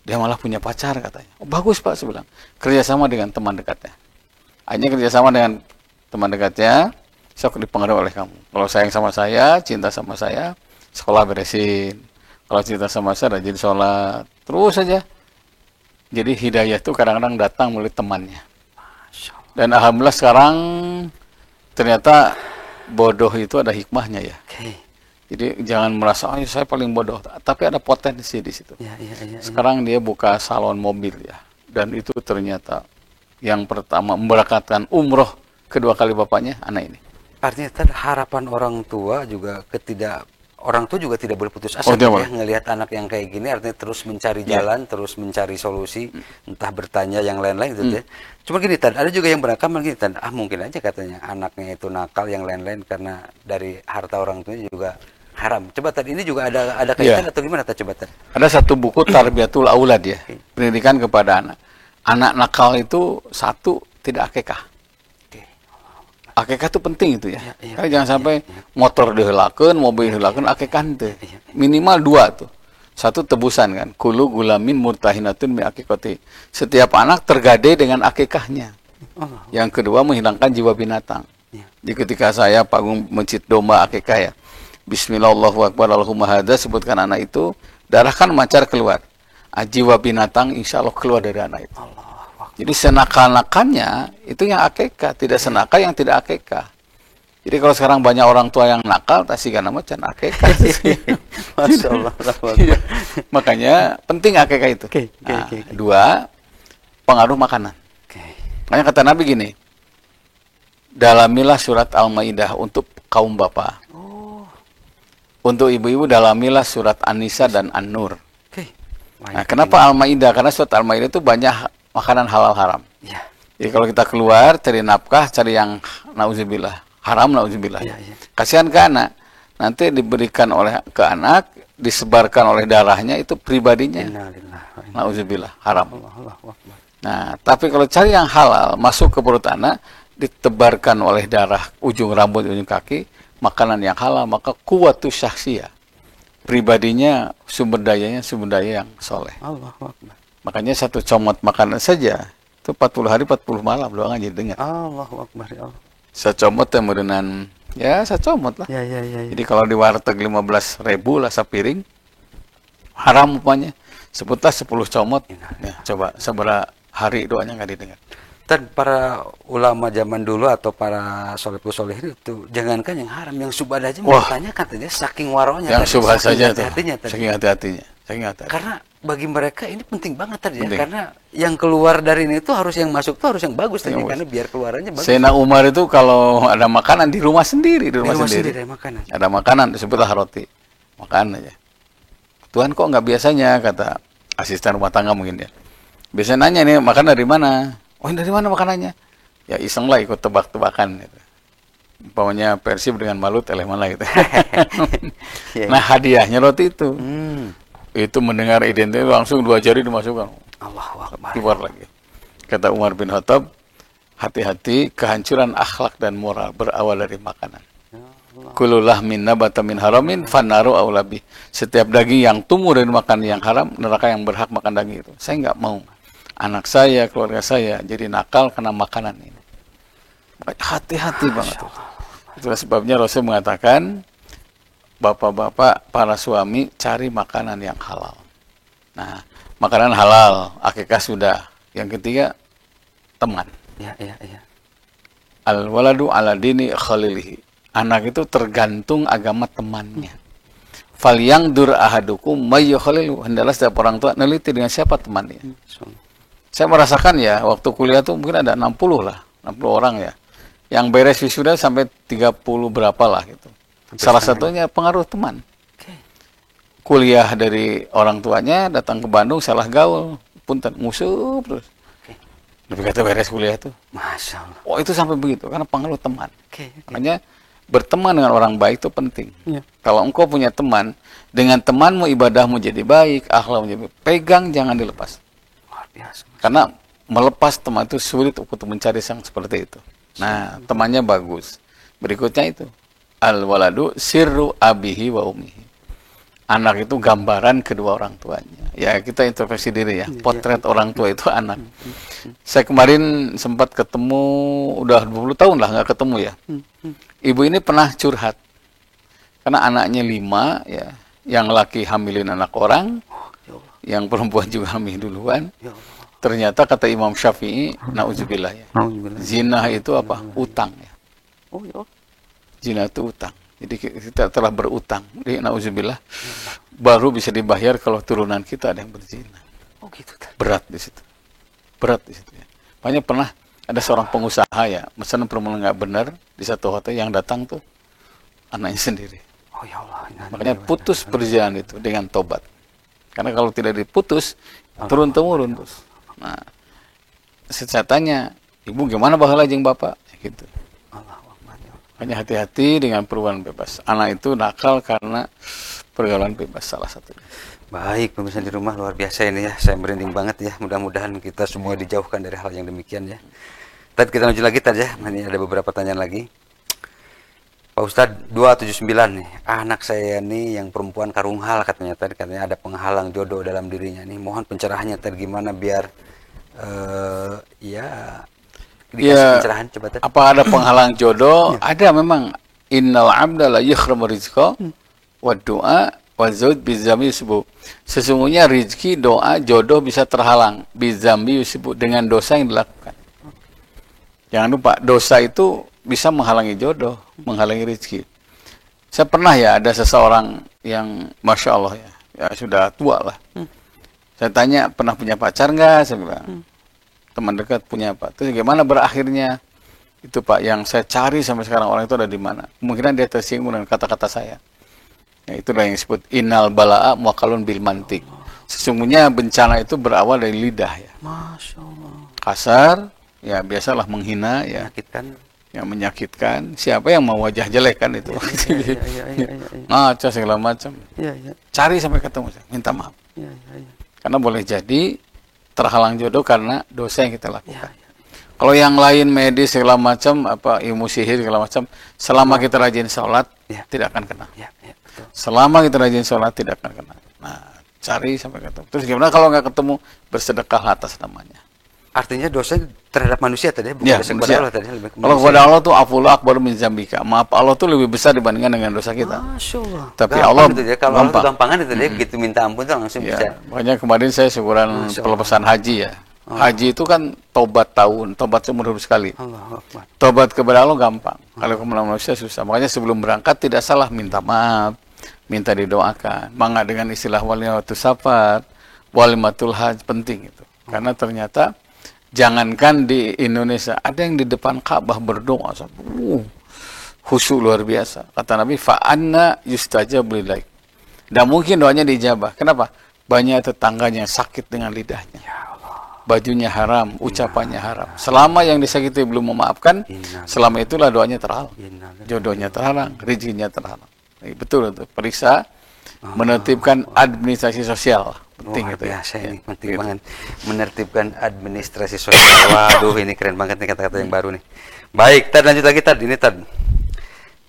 dia malah punya pacar katanya. Oh, bagus Pak, saya bilang. Kerjasama dengan teman dekatnya. Akhirnya kerjasama dengan teman dekatnya, saya dipengaruhi oleh kamu. Kalau sayang sama saya, cinta sama saya, sekolah beresin. Kalau cinta sama saya, rajin sholat. Terus saja. Jadi hidayah itu kadang-kadang datang melalui temannya. Dan alhamdulillah sekarang ternyata bodoh itu ada hikmahnya ya. Jadi jangan merasa, oh saya paling bodoh. Tapi ada potensi di situ. Ya. Sekarang dia buka salon mobil ya. Dan itu ternyata yang pertama memberkatkan umroh, kedua kali bapaknya anak ini. Artinya harapan orang tua juga orang tua juga tidak boleh putus asa ya, ngelihat anak yang kayak gini, artinya terus mencari jalan, terus mencari solusi, entah bertanya yang lain-lain gitu ya. Cuma gini Tan, ada juga yang beranggapan gini Tan, mungkin aja katanya anaknya itu nakal yang lain-lain karena dari harta orang tuanya juga haram. Coba Tan, ini juga ada kaitan atau gimana Tan? Coba Tan. Ada satu buku Tarbiyatul Aulad ya, pendidikan kepada anak. Anak nakal itu satu tidak akikah. Akikah itu penting itu ya. Karena jangan sampai motor dihelakeun, mobil dihelakeun, akikah itu. Minimal 2 tuh. Satu tebusan kan. Kulu gulamin murtahinatun mi akikoti. Setiap anak tergadai dengan akikahnya. Yang kedua menghilangkan jiwa binatang. Jadi ketika saya panggung masjid domba akikah ya. Bismillahirrahmanirrahim. Allahumma hadza, sebutkan anak itu, darah kan mancar keluar. Jiwa binatang insya Allah keluar dari anak itu. Jadi senakal-nakalnya itu yang akikah, tidak senakal yang tidak akikah. Jadi kalau sekarang banyak orang tua yang nakal, tasih nama can akikah. Masya Allah. Makanya penting akikah itu. Dua, pengaruh makanan. Makanya kata Nabi gini, dalamilah surat Al-Maidah untuk kaum bapak. Untuk ibu-ibu dalamilah surat An-Nisa dan An-Nur. Nah, kenapa Al-Maidah? Karena surat Al-Maidah itu banyak makanan halal haram. Ya. Jadi kalau kita keluar cari nafkah, cari yang nauzubillah, haram nauzubillah. Kasihan ke anak. Nanti diberikan ke anak, disebarkan oleh darahnya itu pribadinya. Nauzubillah, haram. Nah, tapi kalau cari yang halal masuk ke perut anak, ditebarkan oleh darah ujung rambut, ujung kaki, makanan yang halal, maka kuwatus syakhsiyah. Pribadinya, sumber daya yang soleh. Makanya satu comot makanan saja itu 40 hari 40 malam doang aja dengar. Allahu Akbar ya Allah. Secomot yang merenan ya secomot lah. Ya. Jadi kalau di warteg 15.000 lah sepiring haram upahnya. Sebutlah 10 comot. Ya, coba seberapa hari doanya nggak didengar. Dan para ulama zaman dulu atau para soleh itu jangankan yang haram, yang subhat aja bertanya katanya saking waronya. Yang subhat saja tuh. Saking hati-hatinya. Karena bagi mereka ini penting banget tadi ya, karena yang keluar dari ini itu harus yang masuk tuh harus yang bagus tadi, karena biar keluarannya bagus. Sayyidina Umar itu kalau ada makanan di rumah sendiri, ada makanan. Ada makanan disebutlah roti. Makan aja. Tuhan kok nggak biasanya, kata asisten rumah tangga mungkin ya. Biasanya nanya nih makan dari mana? Oh dari mana makanannya? Ya iseng lah ikut tebak-tebakan gitu. Umpamanya Persib dengan Malut eleh mana gitu. Nah hadiahnya roti itu. Itu mendengar identitas langsung 2 jari dimasukkan. Allahu Akbar. Keluar lagi. Kata Umar bin Khattab, hati-hati kehancuran akhlak dan moral berawal dari makanan. Kullu lahmin nabata min haramin fannaru aulabi. Setiap daging yang tumbuh dari makan yang haram, neraka yang berhak makan daging itu. Saya nggak mau anak saya, keluarga saya jadi nakal karena makanan ini. Hati-hati banget. Itulah sebabnya Rasul mengatakan, bapak-bapak, para suami cari makanan yang halal. Nah, makanan halal, akikah sudah. Yang ketiga, teman. Ya, ya, ya. Al waladu ala dini khalilihi. Anak itu tergantung agama temannya. Fal yang dur ahadukum may khalilu. Hendaklah setiap orang tua neliti dengan siapa temannya. Saya merasakan ya waktu kuliah tuh mungkin ada 60 lah, 60 orang ya. Yang beres wisuda sampai 30 berapa lah gitu. Salah satunya pengaruh teman. Kuliah dari orang tuanya, datang ke Bandung, salah gaul, punten, musuh terus. Lebih kata beres kuliah tuh. Masya Allah. Oh itu sampai begitu, karena pengaruh teman. Makanya berteman dengan orang baik itu penting. Kalau engkau punya teman, dengan temanmu ibadahmu jadi baik, akhlakmu jadi baik, pegang, jangan dilepas. Luar biasa. Karena melepas teman itu sulit untuk mencari yang seperti itu. Nah, temannya bagus. Berikutnya itu, al-waladu sirru abihi wa ummihi. Anak itu gambaran kedua orang tuanya. Ya, kita introspeksi diri ya. Potret orang tua itu anak. Saya kemarin sempat ketemu, udah 20 tahun lah nggak ketemu ya. Ibu ini pernah curhat. Karena anaknya 5, ya. Yang laki hamilin anak orang, yang perempuan juga hamil duluan. Ternyata kata Imam Syafi'i, na'udzubillah ya. Zina itu apa? Utang ya. Zina itu utang. Jadi kita telah berutang. Jadi na'udzubillah, baru bisa dibayar kalau turunan kita ada yang berzina. Oh gitu. Berat di situ. Berat di situ ya. Makanya pernah ada seorang pengusaha ya, misalnya perempuan nggak benar di satu hotel, yang datang tuh anaknya sendiri. Oh ya Allah. Makanya putus perjalanan itu dengan tobat. Karena kalau tidak diputus, turun-temurun terus. Nah, saya tanya, ibu gimana bahala jeung bapak? Gitu. Hanya hati-hati dengan pergaulan bebas. Anak itu nakal karena pergaulan bebas salah satunya. Baik, pemirsa di rumah, luar biasa ini ya. Saya merinding banget ya. Mudah-mudahan kita semua dijauhkan dari hal yang demikian ya. Tadi kita lanjut lagi tadi ya. Ini ada beberapa pertanyaan lagi. Pak Ustadz, 279 nih. Anak saya nih yang perempuan karunghal katanya tadi. Katanya ada penghalang jodoh dalam dirinya nih. Mohon pencerahannya tadi gimana biar dikasih pencerahan coba tadi. Apa ada penghalang jodoh? Ada memang. Innal abda la yakhramu rizqa wa du'a wa zaud bizambi yusbu. Sesungguhnya rizki, doa, jodoh bisa terhalang bizambi yusbu, dengan dosa yang dilakukan. Jangan lupa, dosa itu bisa menghalangi jodoh, menghalangi rizki. Saya pernah ya, ada seseorang yang Masya Allah ya sudah tua lah. Saya tanya, pernah punya pacar nggak? Saya bilang, teman dekat punya apa? Terus gimana berakhirnya? Itu Pak, yang saya cari sampai sekarang orang itu ada di mana? Kemungkinan dia tersinggung dengan kata-kata saya. Ya, itulah yang disebut innal bala'a muakalun bil mantik. Sesungguhnya bencana itu berawal dari lidah ya. Masya Allah. Kasar, ya biasalah menghina ya. Menyakitkan. Yang menyakitkan. Siapa yang mau wajah jelek kan itu? Ngaca segala macam. Cari sampai ketemu, minta maaf. Karena boleh jadi terhalang jodoh karena dosa yang kita lakukan. Kalau yang lain medis segala macam, apa ilmu sihir segala macam, selama kita rajin sholat tidak akan kena. Selama kita rajin sholat tidak akan kena. Nah, cari sampai ketemu. Terus gimana kalau nggak ketemu? Bersedekah atas namanya. Artinya dosa terhadap manusia tadi, bukan Ya, dosa kepada Allah tadi. Kalau kepada Allah tuh afulu akbar min zambika. Maaf Allah tuh lebih besar dibandingkan dengan dosa kita. Masya Allah. Tapi gampang Allah itu ya. Kalau Allah tuh gampangan itu dia begitu minta ampun tuh langsung ya, bisa. makanya kemarin saya syukuran pelepasan haji ya. Haji itu kan tobat tahun, tobat seumur hidup sekali. Allahu Akbar. Tobat kepada Allah gampang. Kalau kepada manusia susah. Makanya sebelum berangkat tidak salah minta maaf, minta didoakan. Mangga dengan istilah walimatul safar, walimatul haj, penting itu. Karena ternyata jangankan di Indonesia, ada yang di depan Ka'bah berdoa, khusyuk luar biasa. Kata Nabi, fa'anna yustajab lillaik. Dan mungkin doanya dijabah. Kenapa? Banyak tetangganya sakit dengan lidahnya. Bajunya haram, ucapannya haram. Selama yang disakiti belum memaafkan, selama itulah doanya terhalang. Jodohnya terhalang, rezekinya terhalang. Betul itu. Periksa, menertibkan administrasi sosial. Penting itu ya. Ini penting banget. Menertibkan administrasi sosial. Waduh, ini keren banget nih kata-kata yang baru nih. Baik, tadi lanjut lagi tadi. Ini tadi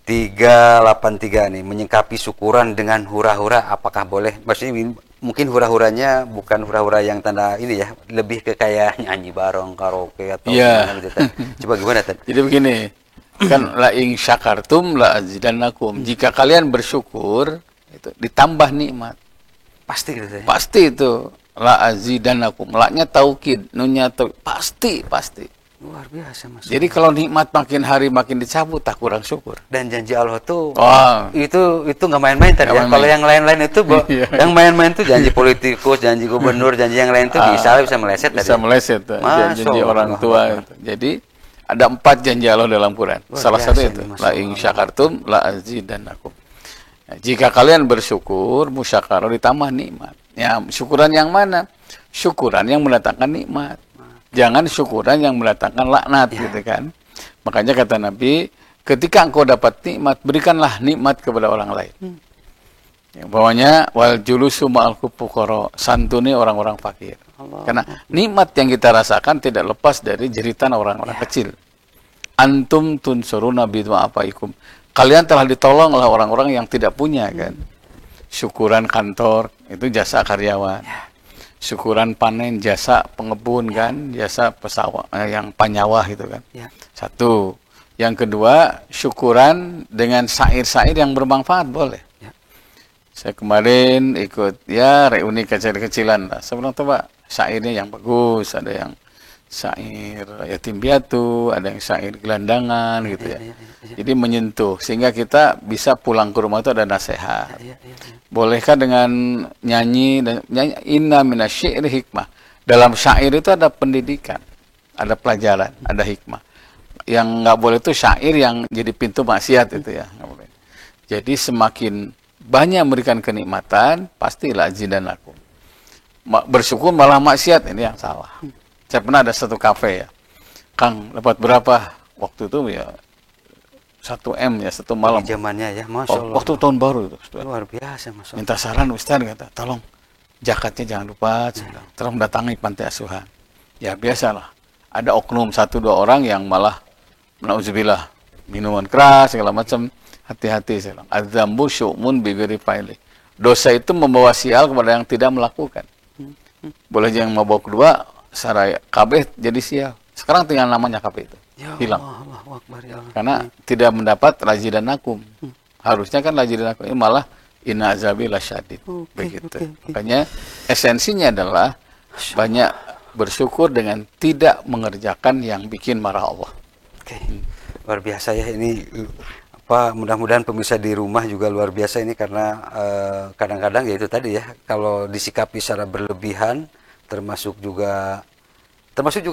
383 nih, menyingkapi syukuran dengan hura-hura, apakah boleh? Maksudnya mungkin hura-huranya bukan hura-hura yang tanda ini ya, lebih ke kayak nyanyi bareng, karaoke atau gimana gitu. Coba gimana tadi? Jadi begini, kan la ing syakartum la azidannakum. Jika kalian bersyukur, itu ditambah nikmat. Pasti gitu ya. Pasti itu la azidannakum. La-nya taukid, nunnya pasti. Luar biasa, Mas. Jadi kalau nikmat makin hari makin dicabut, tak kurang syukur. Dan janji Allah tuh Wah. itu nggak main-main tadi. Nggak Ya. Kalau main-main. yang lain-lain itu Iya. yang main-main tuh janji politikus, janji gubernur, janji yang lain tuh bisa meleset tadi. Bisa meleset, Masya janji Allah. orang tua. Itu. Jadi ada 4 janji Allah dalam Quran. Luar Salah biasa satu ini, itu, Masya la Allah. in syakartum la azidannakum. Nah, jika kalian bersyukur, musyakarah ditambah nikmat. Ya, syukuran yang mana? Syukuran yang mendatangkan nikmat. Jangan syukuran yang mendatangkan laknat, gitu kan. Makanya kata Nabi, ketika engkau dapat nikmat, berikanlah nikmat kepada orang lain. Ya, bawahnya wal julusu ma'al fuqara, santuni orang-orang fakir. Karena nikmat yang kita rasakan tidak lepas dari jeritan orang-orang kecil. Antum tunsuruna bidu'afaikum. Kalian telah ditolong oleh orang-orang yang tidak punya, kan. Syukuran kantor itu jasa karyawan. Syukuran panen jasa pengebun, kan, jasa pesawat yang panyawah itu, kan. Ya. Satu. Yang kedua, syukuran dengan syair-syair yang bermanfaat boleh. Ya. Saya kemarin ikut ya reuni kecil-kecilan lah. Saya bilang, coba syairnya yang bagus, ada yang syair yatim piatu, ada yang syair gelandangan gitu ya. Jadi menyentuh sehingga kita bisa pulang ke rumah itu ada nasihat. Bolehkah dengan nyanyi dan nyanyi inna minasyi'ri hikmah. Dalam syair itu ada pendidikan, ada pelajaran, ada hikmah. Yang nggak boleh itu syair yang jadi pintu maksiat itu ya, nggak boleh. Jadi semakin banyak memberikan kenikmatan, pastilah azidannakum. Bersyukur malah maksiat, ini yang salah. Saya pernah ada satu kafe ya, Kang dapat berapa waktu itu ya 1 M ya 1 malam. Di zamannya ya, Masya Allah. Waktu tahun baru itu. Luar biasa, Masya Allah. Minta saran Ustaz, kata, tolong zakatnya jangan lupa, terus mendatangi panti asuhan. Ya biasalah, ada oknum 1-2 orang yang malah nauzubillah minuman keras segala macam. Hati-hati saya bilang. Adzambu syu'mun bighairi fa'ili. Dosa itu membawa sial kepada yang tidak melakukan. Boleh yang mabok kedua, sarai kabeh jadi sial. Sekarang tinggal namanya kabeh itu. Ya Hilang. Allah, Allahu Akbar, ya Allah. Karena tidak mendapat lajidannakum. Harusnya kan lajidannakum ini malah inna azabi lasyadid. Begitu. Makanya esensinya adalah banyak bersyukur dengan tidak mengerjakan yang bikin marah Allah. Oke. Luar biasa ya ini mudah-mudahan pemirsa di rumah juga luar biasa ini karena kadang-kadang ya itu tadi ya kalau disikapi secara berlebihan termasuk juga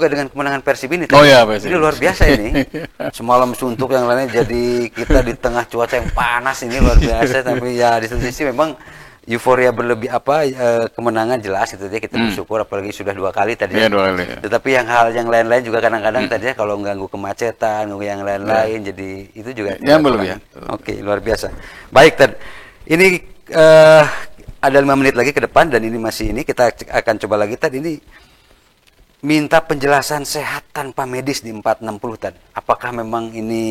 dengan kemenangan Persib ini tadi. Oh ya, Persib. Ini luar biasa ini. Semalam suntuk yang lainnya jadi kita di tengah cuaca yang panas ini luar biasa tapi ya di satu sisi memang euforia berlebih kemenangan jelas itu dia kita bersyukur apalagi sudah 2 kali tadi. Iya, 2 kali. Tetapi yang lain-lain juga kadang-kadang tadi ya kalau mengganggu kemacetan, mengganggu yang lain-lain jadi itu juga yang berlebihan. Oke, luar biasa. Baik, Tad. Ini ada 5 menit lagi ke depan dan ini masih ini kita akan coba lagi Tad ini minta penjelasan sehat tanpa medis di 460 Tad. Apakah memang ini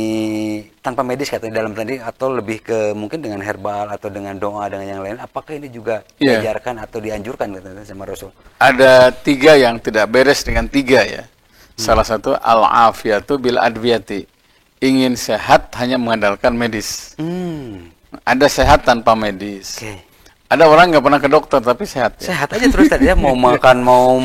tanpa medis katanya dalam tadi atau lebih ke mungkin dengan herbal atau dengan doa dengan yang lain? Apakah ini juga diajarkan atau dianjurkan katanya sama Rasul? Ada 3 yang tidak beres dengan 3 ya. Salah satu al-afiyatu bil adwiyati. Ingin sehat hanya mengandalkan medis. Ada sehat tanpa medis. Oke. Ada orang nggak pernah ke dokter tapi sehat. Ya? Sehat aja terus tadi ya mau makan mau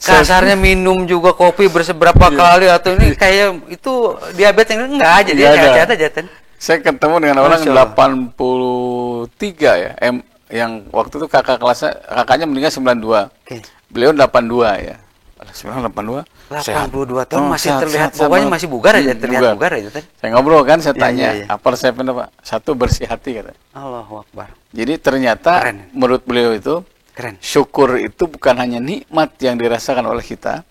kasarnya minum juga kopi berseberapa kali atau ini kayak itu diabetes yang enggak aja dia sehat aja Tan. Saya ketemu dengan orang 83 ya, yang waktu itu kakaknya meninggal 92. Oke. Beliau 82 ya. 82. 82 tahun masih sehat, terlihat sehat, pokoknya sehat. masih bugar aja terlihat bugar aja Tan. Saya ngobrol kan, saya tanya, iya. apa resepnya Pak? 1 bersih hati kata. Allahu Akbar. Jadi ternyata Keren. menurut beliau itu Keren. syukur itu bukan hanya nikmat yang dirasakan oleh kita,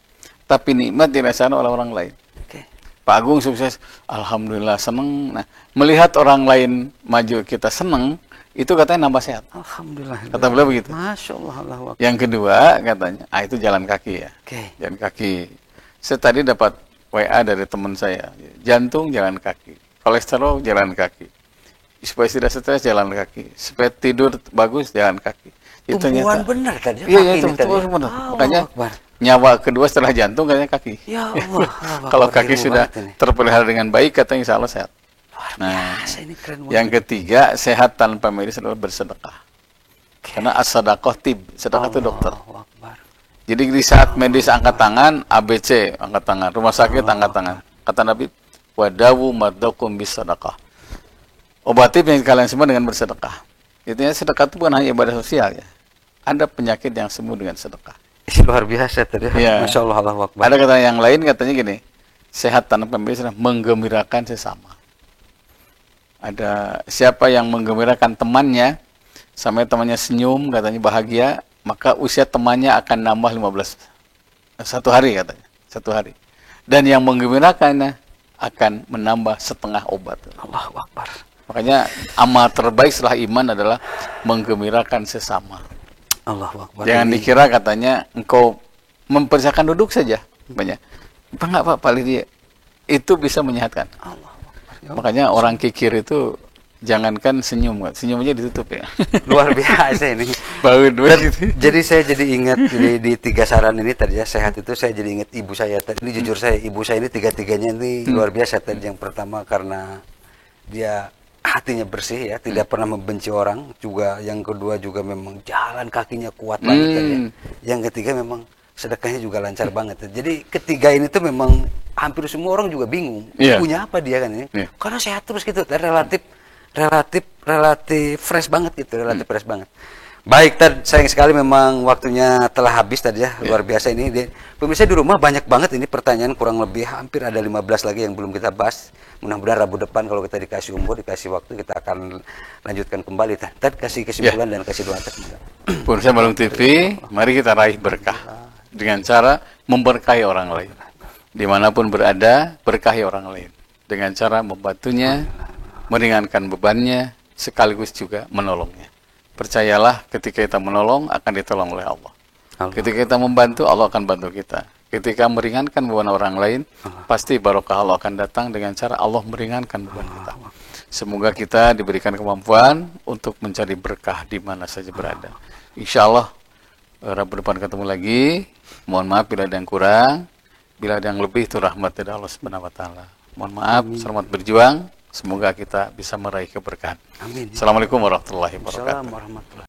tapi nikmat dirasakan oleh orang lain. Oke. Pak Agung sukses, alhamdulillah seneng. Nah, melihat orang lain maju kita seneng, itu katanya nambah sehat. Alhamdulillah. Kata beliau begitu. Masya Allah, Allahu Akbar. Yang kedua katanya, itu jalan kaki ya. Oke. Jalan kaki. Saya tadi dapat WA dari teman saya, jantung jalan kaki, kolesterol jalan kaki, supaya tidak stres jalan kaki, supaya tidur bagus jalan kaki. Tumpuan benar tadi. Iya, itu benar. Makanya nyawa kedua setelah jantung katanya kaki. Ya Allah. Kalau kaki sudah terpelihara dengan baik katanya insya Allah sehat. Nah, ini keren banget. Yang ketiga sehat tanpa medis adalah bersedekah. Karena as-sadaqah tib, sedekah itu dokter. Allahu Akbar. Jadi di saat medis angkat tangan, ABC angkat tangan, rumah sakit angkat tangan. Kata Nabi, wadawu madakum bisadaqah. Obati penyakit kalian semua dengan bersedekah. Intinya sedekah itu bukan hanya ibadah sosial ya. Ada penyakit yang sembuh dengan sedekah. Luar biasa tadi. Ya. Masya Allah, Allahu Akbar. Ada kata yang lain katanya gini, sehat tanpa pembeli menggembirakan sesama. Ada siapa yang menggembirakan temannya, sampai temannya senyum, katanya bahagia, maka usia temannya akan nambah 15. Satu hari katanya, satu hari. Dan yang menggembirakannya akan menambah setengah obat. Allahu Akbar. Makanya amal terbaik setelah iman adalah menggembirakan sesama. Allahu Akbar. Jangan dikira katanya engkau mempersiapkan duduk saja. Banyak. Enggak Pak, paling dia itu bisa menyehatkan. Allahu Akbar. Makanya orang kikir itu jangankan senyum, senyum aja ditutup ya. Luar biasa ini. Bangun gitu. Jadi saya jadi ingat di 3 saran ini tadi ya, sehat itu saya jadi ingat ibu saya tadi. Ini jujur saya, ibu saya ini 3-tiganya ini luar biasa tadi. Yang pertama karena dia hatinya bersih ya, tidak pernah membenci orang. Juga yang kedua juga memang jalan kakinya kuat banget tadi ya. Yang ketiga memang sedekahnya juga lancar banget. Jadi ketiga ini tuh memang hampir semua orang juga bingung. Punya apa dia kan ini? Karena sehat terus gitu. Dan relatif fresh banget gitu, relatif fresh banget. Baik, Tad, sayang sekali memang waktunya telah habis tadi ya, luar biasa ini. Pemirsa di rumah banyak banget ini pertanyaan, kurang lebih hampir ada 15 lagi yang belum kita bahas. Mudah-mudahan Rabu depan kalau kita dikasih umur, dikasih waktu, kita akan lanjutkan kembali. Tad, kasih kesimpulan dan kasih doa. Pemirsa Balung TV, mari kita raih berkah dengan cara memberkahi orang lain. Dimanapun berada, berkahi orang lain. Dengan cara membantunya, meringankan bebannya, sekaligus juga menolongnya. Percayalah, ketika kita menolong, akan ditolong oleh Allah. Ketika kita membantu, Allah akan bantu kita. Ketika meringankan beban orang lain, pasti barokah Allah akan datang dengan cara Allah meringankan beban kita. Semoga kita diberikan kemampuan untuk mencari berkah di mana saja berada. Insya Allah, Rabu depan ketemu lagi. Mohon maaf bila ada yang kurang. Bila ada yang lebih, itu rahmat dari Allah Subhanahu wa Ta'ala. Mohon maaf, selamat berjuang. Semoga kita bisa meraih keberkahan. Amin. Assalamualaikum warahmatullahi wabarakatuh. Assalamualaikum warahmatullahi wabarakatuh.